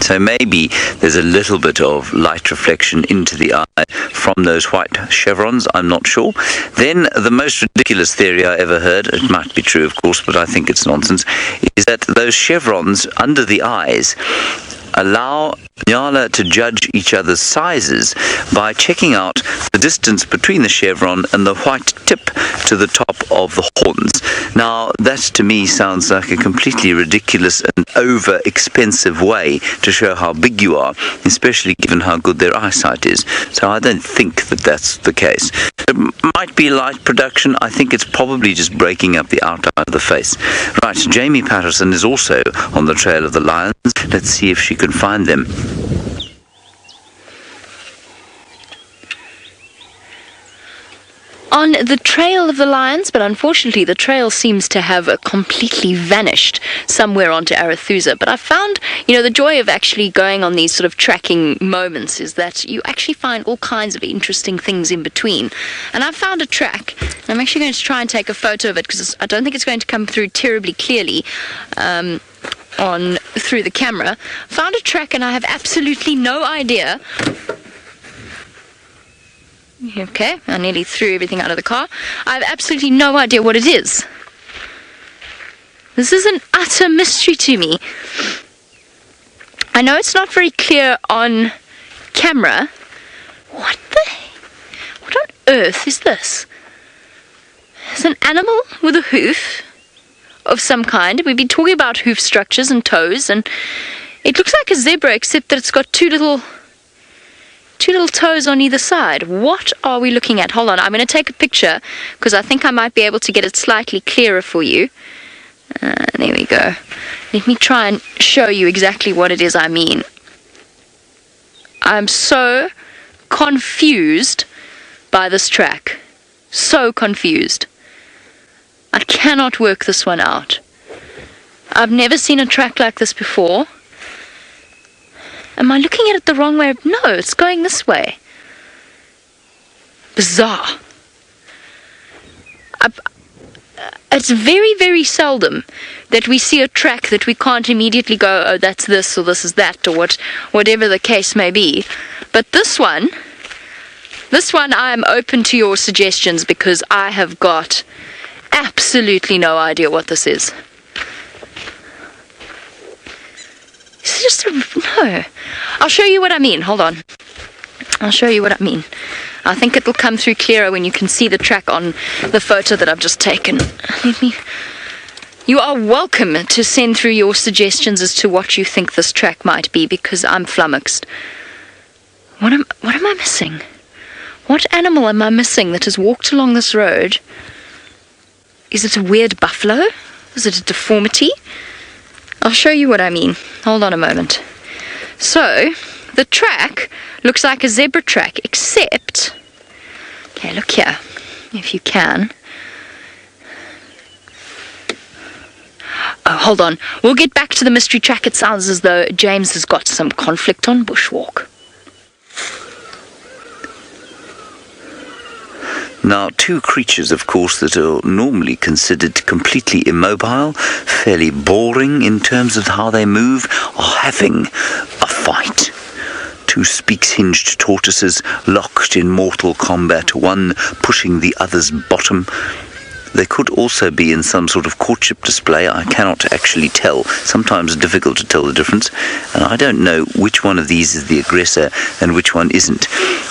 So maybe there's a little bit of light reflection into the eye from those white chevrons, I'm not sure. Then the most ridiculous theory I ever heard, it might be true of course, but I think it's nonsense, is that those chevrons under the eyes allow Nyala to judge each other's sizes by checking out the distance between the chevron and the white tip to the top of the horns. Now, that to me sounds like a completely ridiculous and over-expensive way to show how big you are, especially given how good their eyesight is. So I don't think that that's the case. It might be light production. I think it's probably just breaking up the outline of the face. Right, Jamie Patterson is also on the trail of the lions. Let's see if she can find them. On the trail of the lions, but unfortunately the trail seems to have completely vanished somewhere onto Arathusa. But I found, the joy of actually going on these sort of tracking moments is that you actually find all kinds of interesting things in between. And I found a track, and I'm actually going to try and take a photo of it because I don't think it's going to come through terribly clearly through the camera. Found a track and I have absolutely no idea. Okay, I nearly threw everything out of the car. I have absolutely no idea what it is. This is an utter mystery to me. I know it's not very clear on camera. What on earth is this? It's an animal with a hoof of some kind. We've been talking about hoof structures and toes, and it looks like a zebra except that it's got two little toes on either side. What are we looking at? Hold on, I'm going to take a picture because I think I might be able to get it slightly clearer for you. There we go. Let me try and show you exactly what it is I mean. I'm so confused by this track. So confused. I cannot work this one out. I've never seen a track like this before. Am I looking at it the wrong way? No, it's going this way. Bizarre. It's very, very seldom that we see a track that we can't immediately go, oh, that's this or this is that or whatever the case may be. But this one I am open to your suggestions because I have got absolutely no idea what this is. It's just no. I'll show you what I mean. Hold on. I'll show you what I mean. I think it'll come through clearer when you can see the track on the photo that I've just taken. You are welcome to send through your suggestions as to what you think this track might be because I'm flummoxed. What am I missing? What animal am I missing that has walked along this road? Is it a weird buffalo? Is it a deformity? I'll show you what I mean. Hold on a moment. So, the track looks like a zebra track, except... Okay, look here, if you can. Oh, hold on. We'll get back to the mystery track. It sounds as though James has got some conflict on bushwalk. Now, two creatures, of course, that are normally considered completely immobile, fairly boring in terms of how they move, are having a fight. Two hinged tortoises locked in mortal combat, one pushing the other's bottom. They could also be in some sort of courtship display. I cannot actually tell. Sometimes difficult to tell the difference. And I don't know which one of these is the aggressor and which one isn't.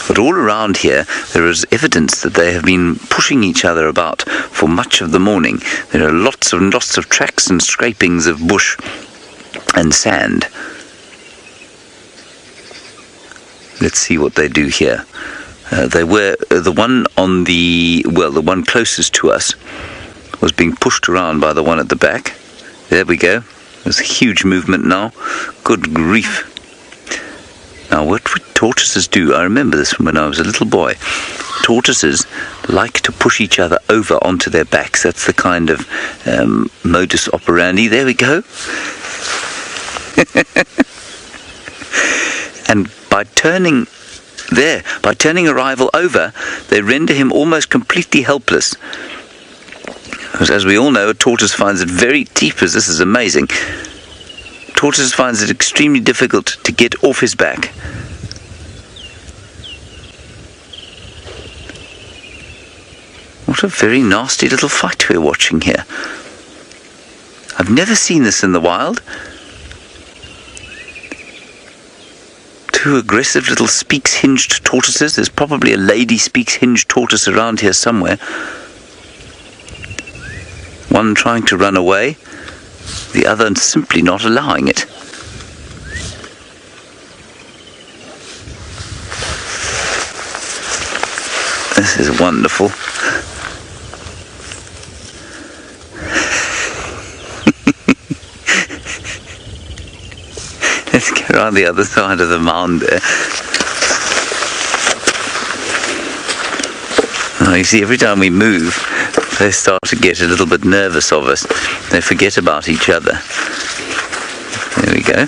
But all around here, there is evidence that they have been pushing each other about for much of the morning. There are lots of tracks and scrapings of bush and sand. Let's see what they do here. They were the one closest to us was being pushed around by the one at the back. There we go. There's a huge movement now. Good grief. Now, what would tortoises do? I remember this from when I was a little boy. Tortoises like to push each other over onto their backs. That's the kind of modus operandi. There we go. And by turning a rival over, they render him almost completely helpless. Because as we all know, a tortoise finds it very Teepers, this is amazing. Tortoise finds it extremely difficult to get off his back. What a very nasty little fight we're watching here. I've never seen this in the wild. Two aggressive little Speaks Hinged tortoises. There's probably a lady Speaks Hinged tortoise around here somewhere. One trying to run away, the other simply not allowing it. This is wonderful. Let's go around the other side of the mound there. Oh, you see, every time we move, they start to get a little bit nervous of us. They forget about each other. There we go.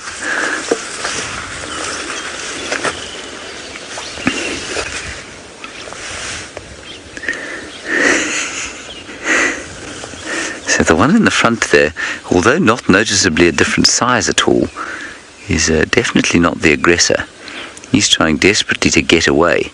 So the one in the front there, although not noticeably a different size at all, is definitely not the aggressor. He's trying desperately to get away.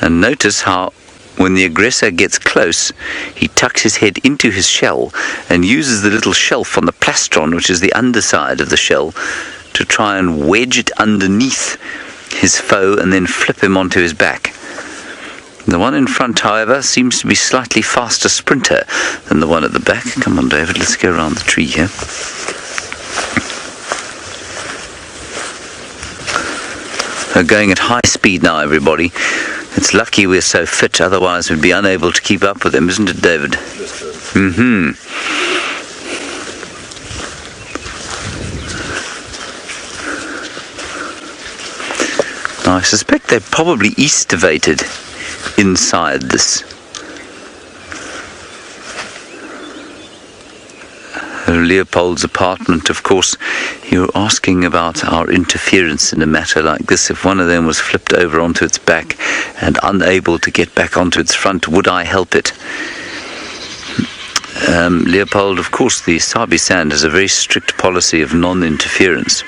And notice how when the aggressor gets close, he tucks his head into his shell and uses the little shelf on the plastron, which is the underside of the shell, to try and wedge it underneath his foe and then flip him onto his back. The one in front, however, seems to be slightly faster sprinter than the one at the back. Come on, David, let's go around the tree here. We're going at high speed now, everybody. It's lucky we're so fit, otherwise we'd be unable to keep up with them, isn't it, David? Mm-hmm. Now, I suspect they're probably estivated inside this. Leopold's apartment, of course. You're asking about our interference in a matter like this. If one of them was flipped over onto its back and unable to get back onto its front, would I help it? Leopold, of course, the Sabi Sand has a very strict policy of non-interference.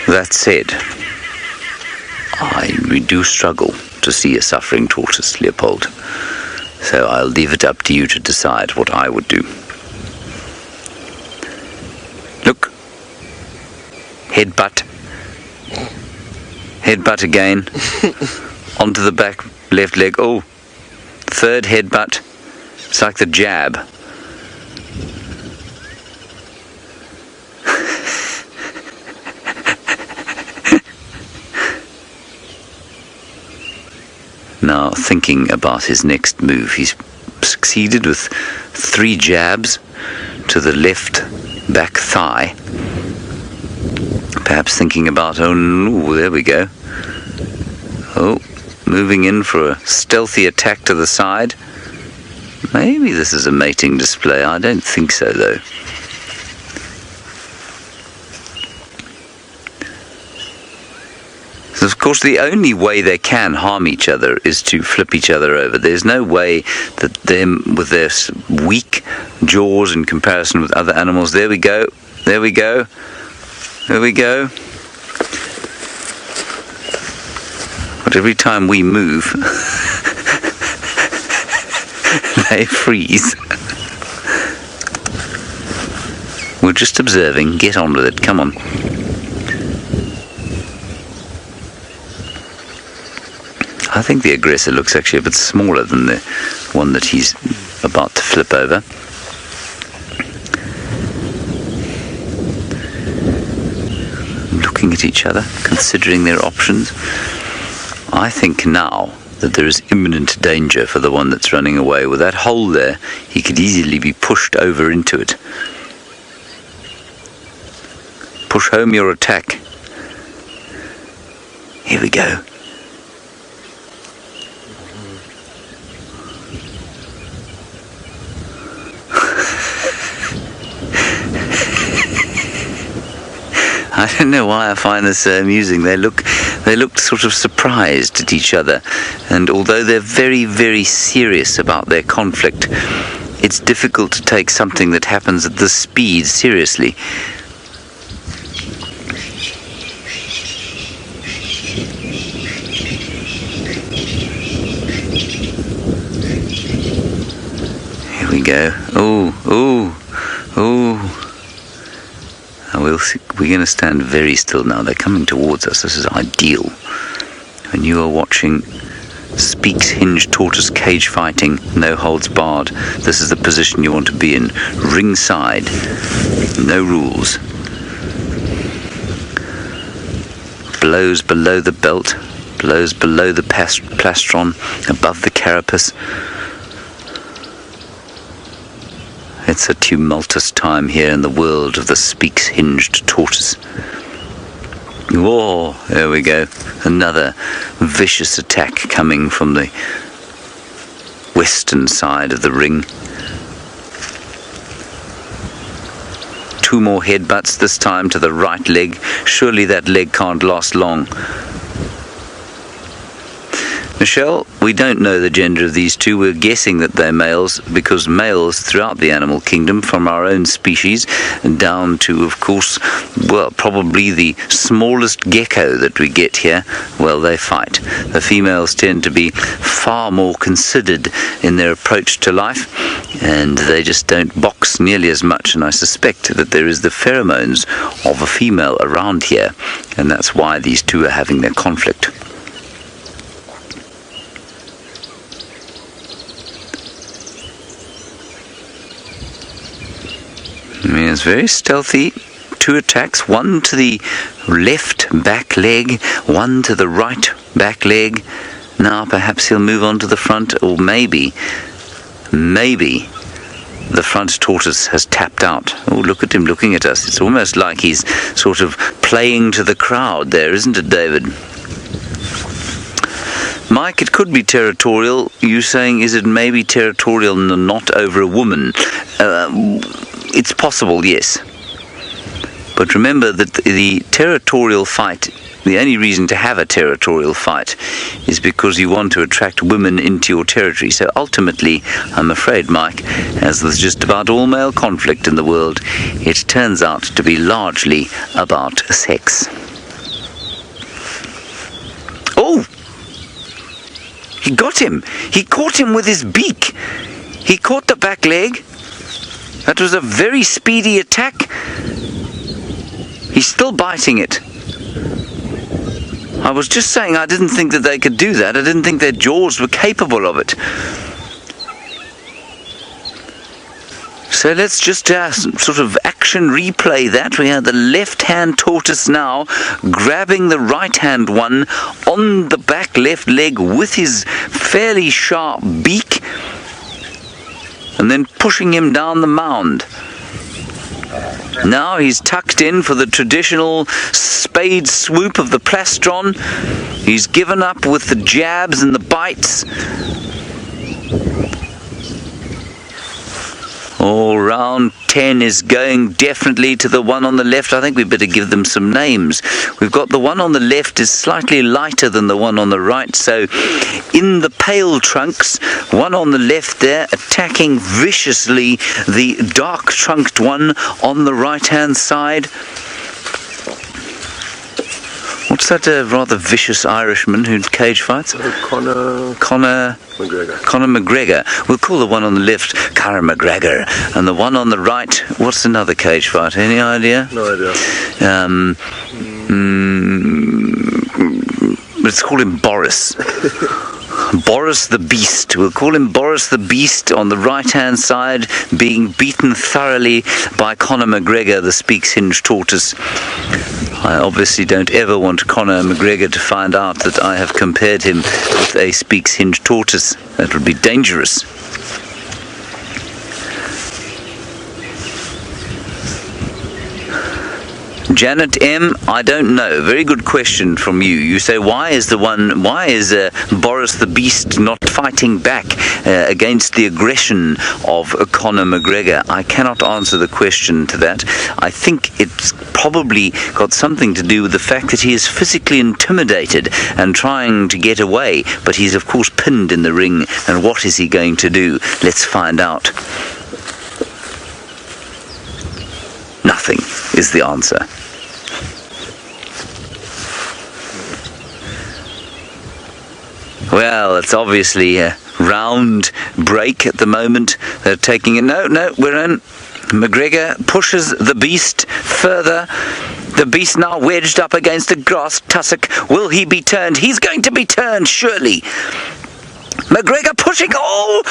That said, we do struggle to see a suffering tortoise, Leopold. So I'll leave it up to you to decide what I would do. Look. Headbutt. Headbutt again. Onto the back left leg. Oh. Third headbutt. It's like the jab. Now, thinking about his next move, he's succeeded with 3 jabs to the left back thigh. Perhaps thinking about, oh, no, there we go. Oh, moving in for a stealthy attack to the side. Maybe this is a mating display. I don't think so, though. Of course, the only way they can harm each other is to flip each other over. There's no way that them, with their weak jaws in comparison with other animals. There we go. There we go. There we go. But every time we move, they freeze. We're just observing. Get on with it. Come on. I think the aggressor looks actually a bit smaller than the one that he's about to flip over. Looking at each other, considering their options. I think now that there is imminent danger for the one that's running away. With that hole there, he could easily be pushed over into it. Push home your attack. Here we go. I don't know why I find this so amusing. They look sort of surprised at each other, and although they're very, very serious about their conflict, it's difficult to take something that happens at this speed seriously. Here we go. We're going to stand very still now. They're coming towards us. This is ideal. When you are watching Speaks Hinged Tortoise cage fighting, no holds barred, this is the position you want to be in. Ringside. No rules. Blows below the belt. Blows below the plastron. Above the carapace. It's a tumultuous time here in the world of the Speaks Hinged Tortoise. Whoa, there we go. Another vicious attack coming from the western side of the ring. 2 more headbutts, this time to the right leg. Surely that leg can't last long. Michelle, we don't know the gender of these two. We're guessing that they're males, because males throughout the animal kingdom, from our own species down to, of course, well, probably the smallest gecko that we get here, well, they fight. The females tend to be far more considered in their approach to life, and they just don't box nearly as much, and I suspect that there is the pheromones of a female around here, and that's why these two are having their conflict. I mean, it's very stealthy. 2 attacks, 1 to the left back leg, 1 to the right back leg. Now perhaps he'll move on to the front, or maybe the front tortoise has tapped out. Oh, look at him looking at us. It's almost like he's sort of playing to the crowd there, isn't it, David? Mike, it could be territorial. You saying, is it maybe territorial and not over a woman? It's possible, yes. But remember that the territorial fight, the only reason to have a territorial fight is because you want to attract women into your territory. So ultimately, I'm afraid, Mike, as with just about all male conflict in the world, it turns out to be largely about sex. Oh! He got him! He caught him with his beak! He caught the back leg. That was a very speedy attack. He's still biting it. I was just saying I didn't think that they could do that. I didn't think their jaws were capable of it. So let's just sort of action replay that. We have the left-hand tortoise now grabbing the right-hand one on the back left leg with his fairly sharp beak, and then pushing him down the mound. Now he's tucked in for the traditional spade swoop of the plastron. He's given up with the jabs and the bites. Oh, round 10 is going definitely to the one on the left. I think we better give them some names. We've got the one on the left is slightly lighter than the one on the right. So in the pale trunks, one on the left there attacking viciously the dark trunked one on the right-hand side. What What's that rather vicious Irishman who cage fights? Conor McGregor. Conor McGregor. We'll call the one on the left Conor McGregor, and the one on the right, what's another cage fight? Any idea? No idea. Let's call him Boris. Boris the Beast. We'll call him Boris the Beast on the right-hand side, being beaten thoroughly by Conor McGregor, the Speaks Hinged Tortoise. I obviously don't ever want Conor McGregor to find out that I have compared him with a Speaks Hinged Tortoise. That would be dangerous. Janet M, I don't know. Very good question from you. You say, why is Boris the Beast not fighting back against the aggression of Conor McGregor? I cannot answer the question to that. I think it's probably got something to do with the fact that he is physically intimidated and trying to get away, but he's of course pinned in the ring, and what is he going to do? Let's find out. Nothing is the answer. Well, it's obviously a round break at the moment. They're taking it. No, we're in. McGregor pushes the Beast further. The Beast now wedged up against a grass tussock. Will he be turned? He's going to be turned, surely. McGregor pushing. Oh!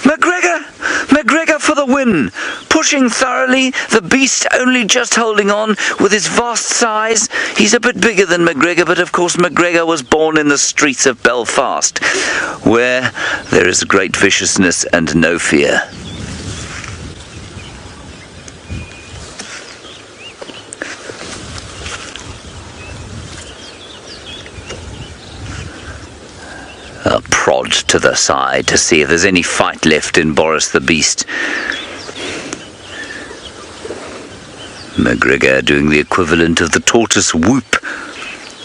McGregor for the win. Pushing thoroughly. The Beast only just holding on with his vast size. He's a bit bigger than McGregor, but of course McGregor was born in the streets of Belfast, where there is great viciousness and no fear. A prod to the side to see if there's any fight left in Boris the Beast. McGregor doing the equivalent of the tortoise whoop,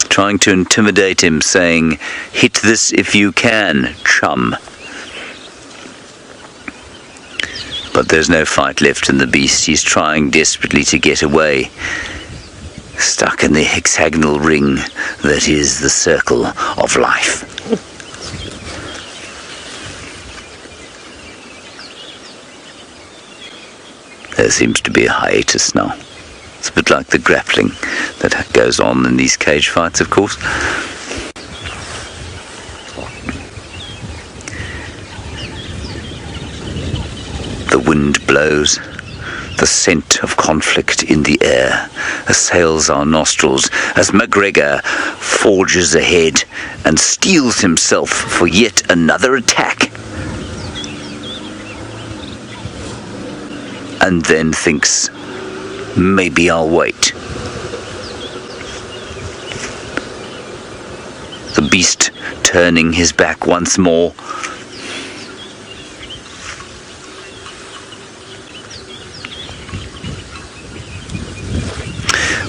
trying to intimidate him, saying, "Hit this if you can, chum." But there's no fight left in the Beast. He's trying desperately to get away, stuck in the hexagonal ring that is the circle of life. There seems to be a hiatus now. It's a bit like the grappling that goes on in these cage fights, of course. The wind blows, the scent of conflict in the air assails our nostrils as McGregor forges ahead and steels himself for yet another attack. And then thinks, maybe I'll wait. The Beast turning his back once more.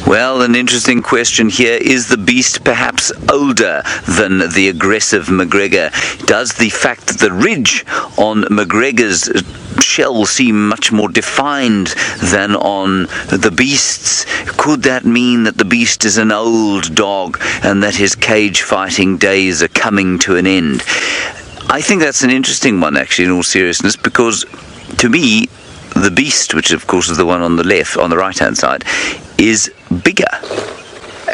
Well, an interesting question here. Is the Beast perhaps older than the aggressive McGregor? Does the fact that the ridge on McGregor's shell seem much more defined than on the Beast's? Could that mean that the Beast is an old dog and that his cage fighting days are coming to an end? I think that's an interesting one, actually, in all seriousness, because to me, the Beast, which of course is the one on the left, on the right-hand side, is bigger,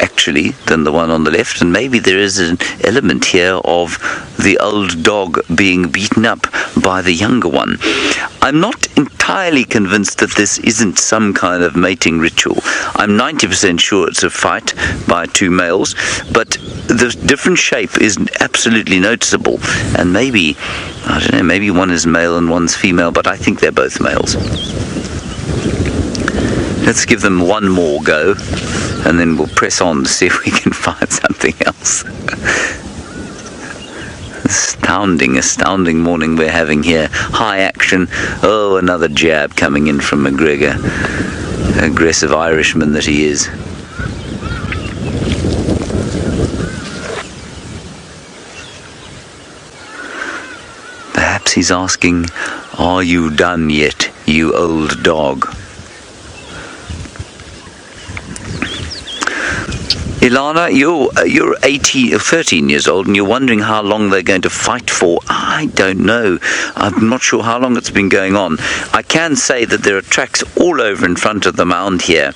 actually, than the one on the left, and maybe there is an element here of the old dog being beaten up by the younger one. I'm not entirely convinced that this isn't some kind of mating ritual. I'm 90% sure it's a fight by two males, but the different shape is absolutely noticeable, and maybe, I don't know, maybe one is male and one's female, but I think they're both males. Let's give them one more go, and then we'll press on to see if we can find something else. Astounding morning we're having here. High action. Oh, another jab coming in from McGregor. Aggressive Irishman that he is. Perhaps he's asking, are you done yet, you old dog? Ilana, you're 18 or 13 years old, and you're wondering how long they're going to fight for. I don't know. I'm not sure how long it's been going on. I can say that there are tracks all over in front of the mound here,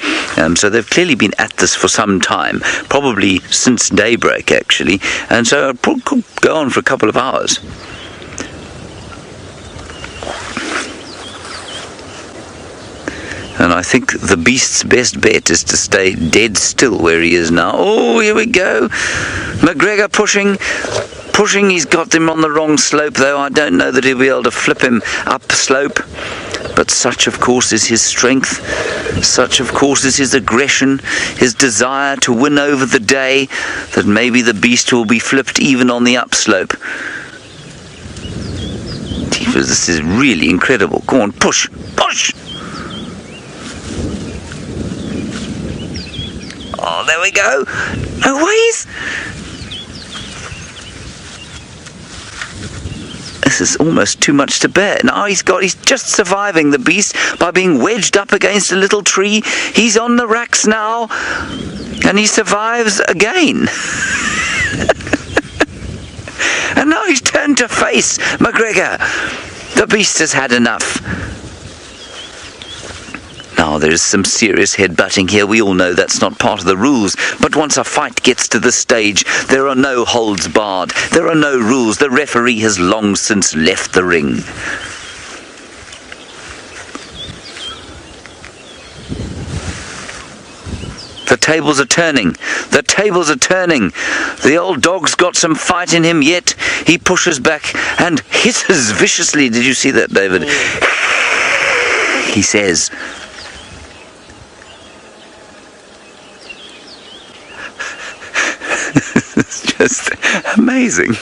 so they've clearly been at this for some time, probably since daybreak, actually, and so it could go on for a couple of hours. And I think the beast's best bet is to stay dead still where he is now. Oh, here we go. McGregor pushing. He's got them on the wrong slope, though. I don't know that he'll be able to flip him up slope. But such, of course, is his strength. Such, of course, is his aggression, his desire to win over the day, that maybe the beast will be flipped even on the upslope. This is really incredible. Go on, push! Oh, there we go. No ways. This is almost too much to bear. Now he's just surviving the beast by being wedged up against a little tree. He's on the racks now, and he survives again. And now he's turned to face McGregor. The beast has had enough. Now, there is some serious headbutting here. We all know that's not part of the rules. But once a fight gets to this stage, there are no holds barred. There are no rules. The referee has long since left the ring. The tables are turning. The tables are turning. The old dog's got some fight in him yet. He pushes back and hisses viciously. Did you see that, David? He says... It's just amazing.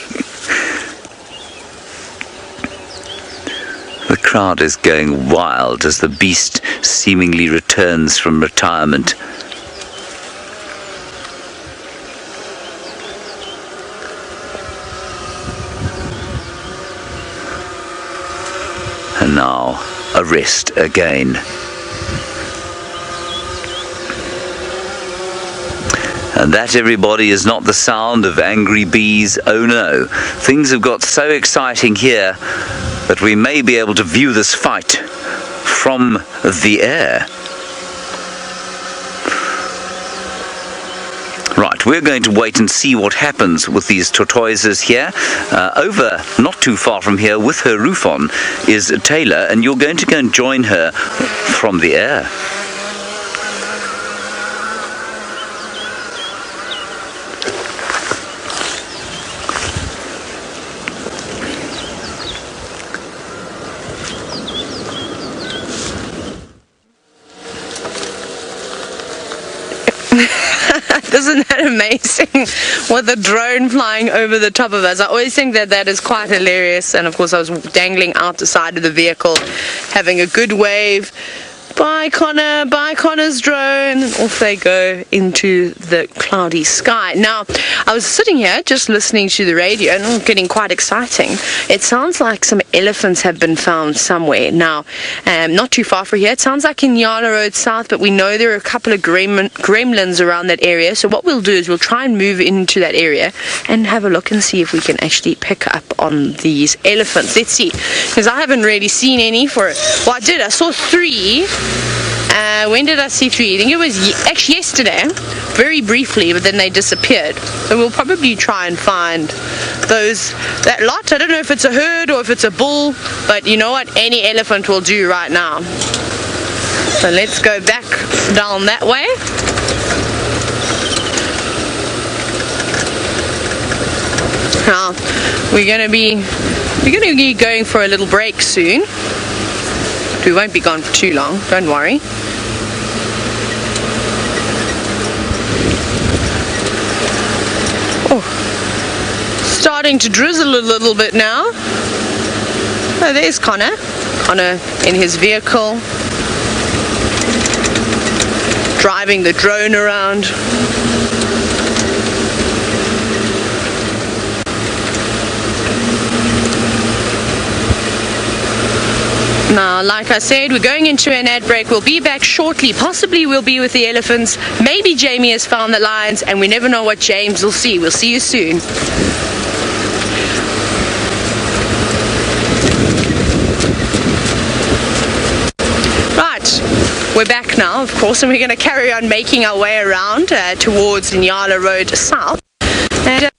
The crowd is going wild as the beast seemingly returns from retirement. And now, a rest again. And that, everybody, is not the sound of angry bees. Oh no. Things have got so exciting here that we may be able to view this fight from the air. Right, we're going to wait and see what happens with these tortoises here. Over, not too far from here, with her roof on, is Taylor, and you're going to go and join her from the air. Isn't that amazing? With the drone flying over the top of us. I always think that is quite hilarious. And of course I was dangling out the side of the vehicle, having a good wave. Bye Connor, bye Connor's drone, and off they go into the cloudy sky. Now, I was sitting here just listening to the radio and it's getting quite exciting. It sounds like some elephants have been found somewhere. Now, not too far from here. It sounds like in Nyala Road South, but we know there are a couple of gremlins around that area. So what we'll do is we'll try and move into that area and have a look and see if we can actually pick up on these elephants. Let's see, because I haven't really seen any well, I saw 3. When did I see 3? I think it was actually yesterday, very briefly, but then they disappeared. So we'll probably try and find that lot. I don't know if it's a herd or if it's a bull, but you know what? Any elephant will do right now. So let's go back down that way. Now we're going to be going for a little break soon. We won't be gone for too long, don't worry. Oh, starting to drizzle a little bit now. Oh, there's Connor. Connor in his vehicle, driving the drone around. Now, like I said, we're going into an ad break. We'll be back shortly. Possibly we'll be with the elephants. Maybe Jamie has found the lions, and we never know what James will see. We'll see you soon. Right, we're back now, of course, and we're going to carry on making our way around towards Nyala Road South. And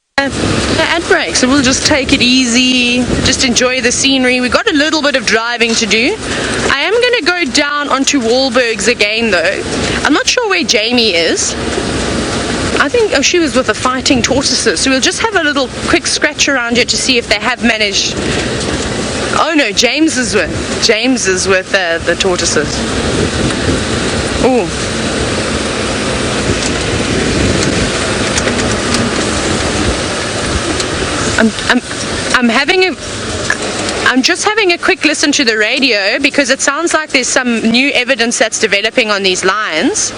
ad break, so we'll just take it easy, just enjoy the scenery. We've got a little bit of driving to do. I am going to go down onto Wahlberg's again though. I'm not sure where Jamie is. I think she was with the fighting tortoises, so we'll just have a little quick scratch around here to see if they have managed. Oh no, James is with the tortoises. Oh. I'm just having a quick listen to the radio because it sounds like there's some new evidence that's developing on these lions.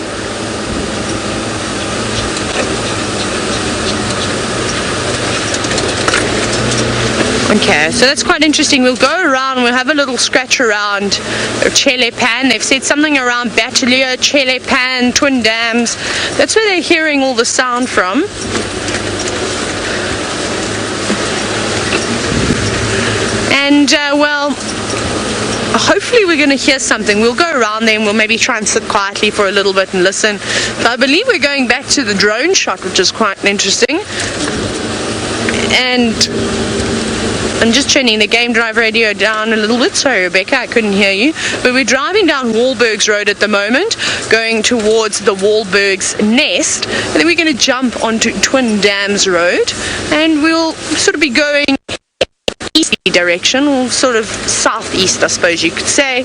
Okay, so that's quite interesting. We'll go around, we'll have a little scratch around Chelepan. They've said something around Battalier, Chelepan, Twin Dams. That's where they're hearing all the sound from. And, well, hopefully we're going to hear something. We'll go around there and we'll maybe try and sit quietly for a little bit and listen. So I believe we're going back to the drone shot, which is quite interesting. And I'm just turning the game drive radio down a little bit. Sorry, Rebecca, I couldn't hear you. But we're driving down Wahlberg's Road at the moment, going towards the Wahlberg's Nest. And then we're going to jump onto Twin Dams Road. And we'll sort of be going east direction, or sort of southeast, I suppose you could say.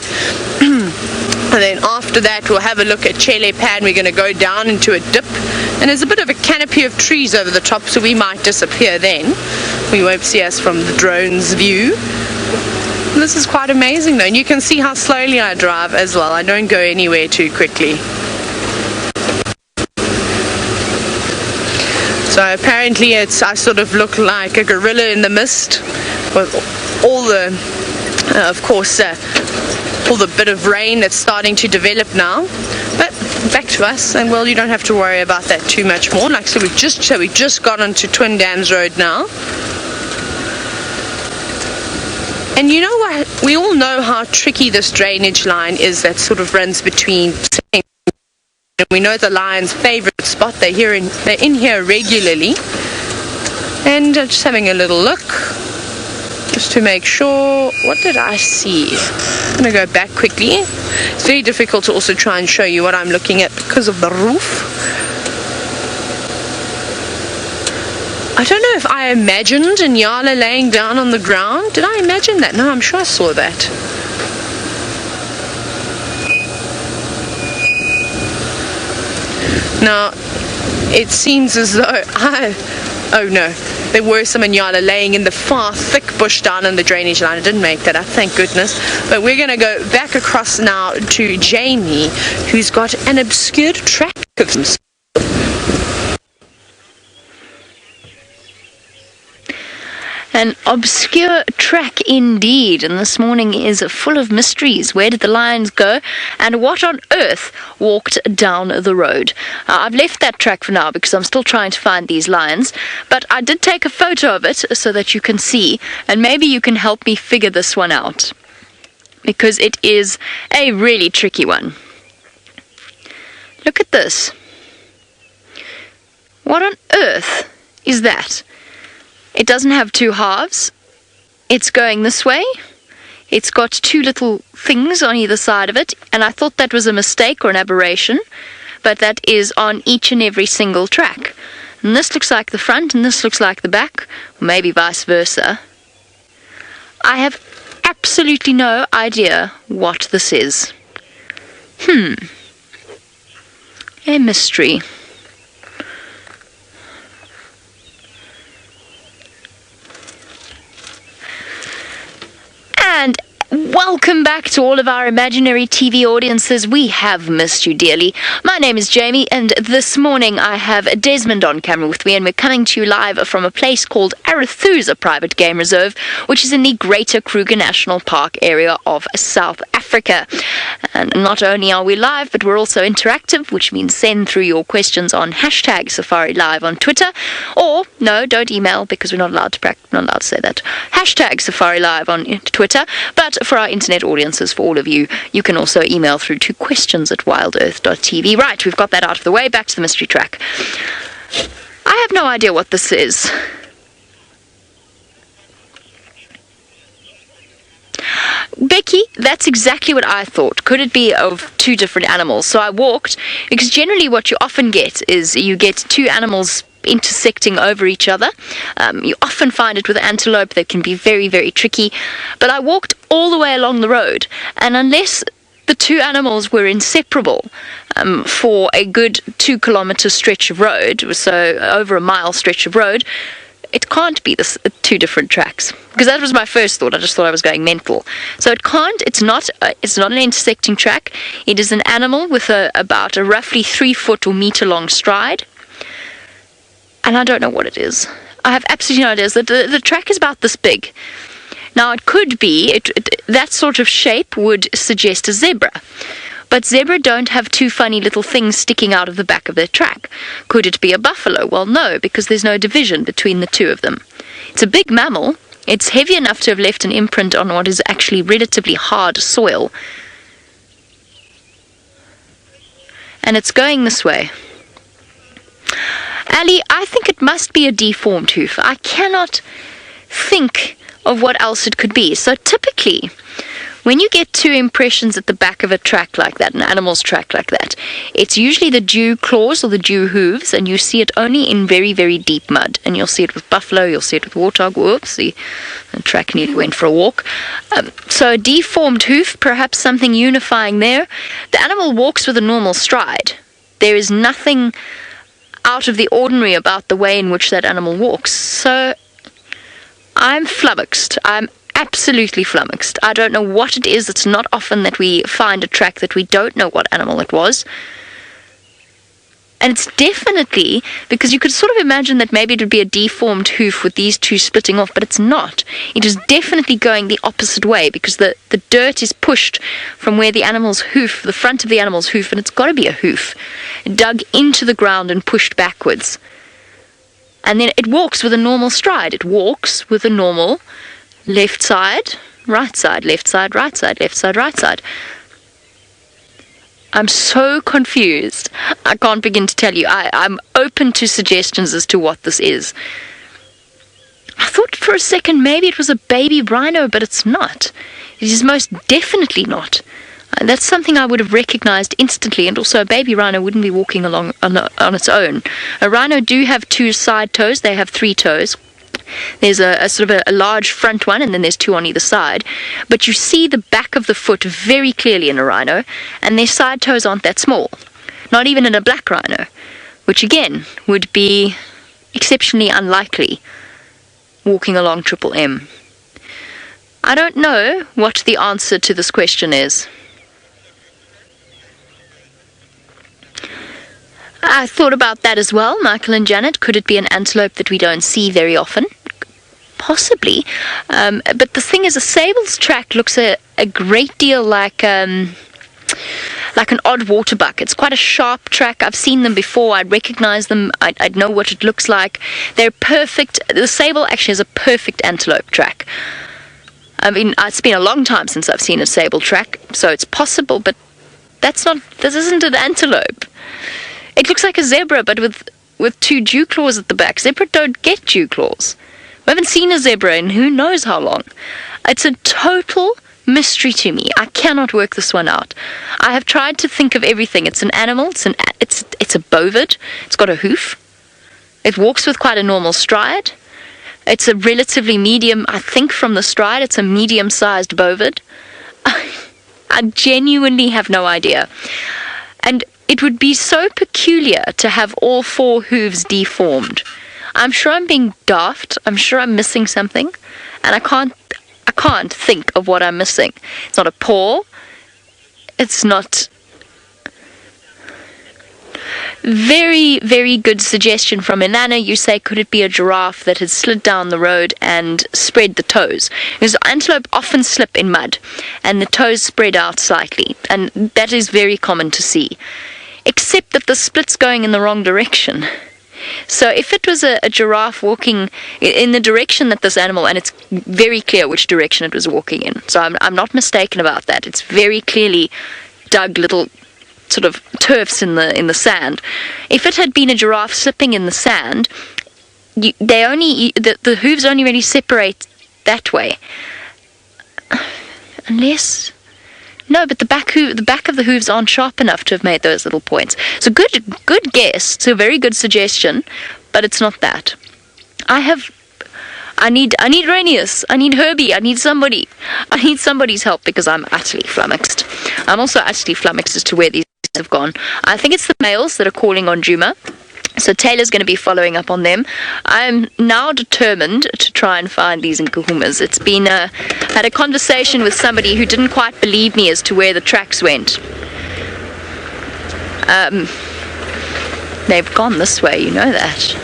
And then after that we'll have a look at Chelepan. We're going to go down into a dip, and there's a bit of a canopy of trees over the top, so we might disappear then. We won't see us from the drone's view. And this is quite amazing though, and you can see how slowly I drive as well. I don't go anywhere too quickly. So apparently I sort of look like a gorilla in the mist, with all the, of course, all the bit of rain that's starting to develop now. But back to us, and well, you don't have to worry about that too much more. Like so, we just got onto Twin Dams Road now. And you know what? We all know how tricky this drainage line is that sort of runs between. And we know the lion's favorite spot. They're in here regularly. And just having a little look, just to make sure. What did I see? I'm going to go back quickly. It's very difficult to also try and show you what I'm looking at because of the roof. I don't know if I imagined Nyala laying down on the ground. Did I imagine that? No, I'm sure I saw that. Now, it seems as though oh no, there were some Nyala laying in the far thick bush down in the drainage line. I didn't make that up, thank goodness. But we're going to go back across now to Jamie, who's got an obscured track of some. An obscure track indeed, and this morning is full of mysteries. Where did the lions go, and what on earth walked down the road? I've left that track for now because I'm still trying to find these lions, but I did take a photo of it so that you can see, and maybe you can help me figure this one out, because it is a really tricky one. Look at this. What on earth is that? It doesn't have two halves. It's going this way. It's got two little things on either side of it, and I thought that was a mistake or an aberration, but that is on each and every single track. And this looks like the front, and this looks like the back, or maybe vice versa. I have absolutely no idea what this is. A mystery. And, well, Welcome back to all of our imaginary TV audiences. We have missed you dearly. My name is Jamie, and this morning I have Desmond on camera with me, and we're coming to you live from a place called Arathusa Private Game Reserve, which is in the Greater Kruger National Park area of South Africa. And not only are we live, but we're also interactive, which means send through your questions on hashtag Safari Live on Twitter, or no, don't email because we're not allowed to say that. Hashtag Safari Live on Twitter. But for our internet audiences, for all of you, you can also email through to questions@WildEarthTV. Right, we've got that out of the way. Back to the mystery track. I have no idea what this is. Becky, that's exactly what I thought. Could it be of two different animals? So I walked, because generally what you often get is you get two animals intersecting over each other. You often find it with antelope. They can be very, very tricky. But I walked all the way along the road, and unless the two animals were inseparable for a good 2 kilometer stretch of road, so over a mile stretch of road, it can't be two different tracks, because that was my first thought. I just thought I was going mental. So it can't. It's not an intersecting track. It is an animal with about a roughly 3 foot or meter long stride. And I don't know what it is. I have absolutely no idea. The track is about this big. Now, it could be, that sort of shape would suggest a zebra. But zebra don't have two funny little things sticking out of the back of their track. Could it be a buffalo? Well, no, because there's no division between the two of them. It's a big mammal. It's heavy enough to have left an imprint on what is actually relatively hard soil. And it's going this way. Ali, I think it must be a deformed hoof. I cannot think of what else it could be. So typically, when you get two impressions at the back of a track like that, an animal's track like that, it's usually the dew claws or the dew hooves, and you see it only in very, very deep mud. And you'll see it with buffalo, you'll see it with warthog. Whoops, the track nearly went for a walk. So a deformed hoof, perhaps something unifying there. The animal walks with a normal stride. There is nothing out of the ordinary about the way in which that animal walks. So I'm flummoxed. I'm absolutely flummoxed. I don't know what it is. It's not often that we find a track that we don't know what animal it was. And it's definitely, because you could sort of imagine that maybe it would be a deformed hoof with these two splitting off, but it's not. It is definitely going the opposite way, because the dirt is pushed from where the animal's hoof, the front of the animal's hoof, and it's got to be a hoof, dug into the ground and pushed backwards. And then it walks with a normal stride. It walks with a normal left side, right side, left side, right side, left side, right side. I'm so confused. I can't begin to tell you. I'm open to suggestions as to what this is. I thought for a second maybe it was a baby rhino, but it's not. It is most definitely not. That's something I would have recognized instantly, and also a baby rhino wouldn't be walking along on its own. A rhino do have two side toes. They have 3 toes. There's a sort of a large front one, and then there's 2 on either side. But you see the back of the foot very clearly in a rhino, and their side toes aren't that small. Not even in a black rhino, which again would be exceptionally unlikely walking along Triple M. I don't know what the answer to this question is. I thought about that as well, Michael and Janet. Could it be an antelope that we don't see very often? Possibly. But the thing is, a sable's track looks a great deal like an odd waterbuck. It's quite a sharp track. I've seen them before. I'd recognize them. I'd know what it looks like. They're perfect. The sable actually has a perfect antelope track. I mean, it's been a long time since I've seen a sable track, so it's possible, but this isn't an antelope. It looks like a zebra, but with 2 dew claws at the back. Zebra don't get dew claws. We haven't seen a zebra in who knows how long. It's a total mystery to me. I cannot work this one out. I have tried to think of everything. It's an animal. It's a bovid. It's got a hoof. It walks with quite a normal stride. It's a relatively medium, I think from the stride, it's a medium-sized bovid. I genuinely have no idea. And it would be so peculiar to have all 4 hooves deformed. I'm sure I'm being daft. I'm sure I'm missing something. And I can't think of what I'm missing. It's not a paw. It's not... Very, very good suggestion from Inanna. You say, could it be a giraffe that had slid down the road and spread the toes? Because antelope often slip in mud, and the toes spread out slightly, and that is very common to see. Except that the split's going in the wrong direction. So if it was a giraffe walking in the direction that this animal, and it's very clear which direction it was walking in, so I'm not mistaken about that. It's very clearly dug little sort of turfs in the sand. If it had been a giraffe slipping in the sand, the hooves only really separate that way. Unless... No, but the back of the hooves aren't sharp enough to have made those little points. So good guess. It's a very good suggestion, but it's not that. I need Rainius. I need Herbie. I need somebody. I need somebody's help because I'm utterly flummoxed. I'm also utterly flummoxed as to where these have gone. I think it's the males that are calling on Djuma. So Taylor's going to be following up on them. I'm now determined to try and find these nkuhumas. It's been had a conversation with somebody who didn't quite believe me as to where the tracks went. They've gone this way, you know that.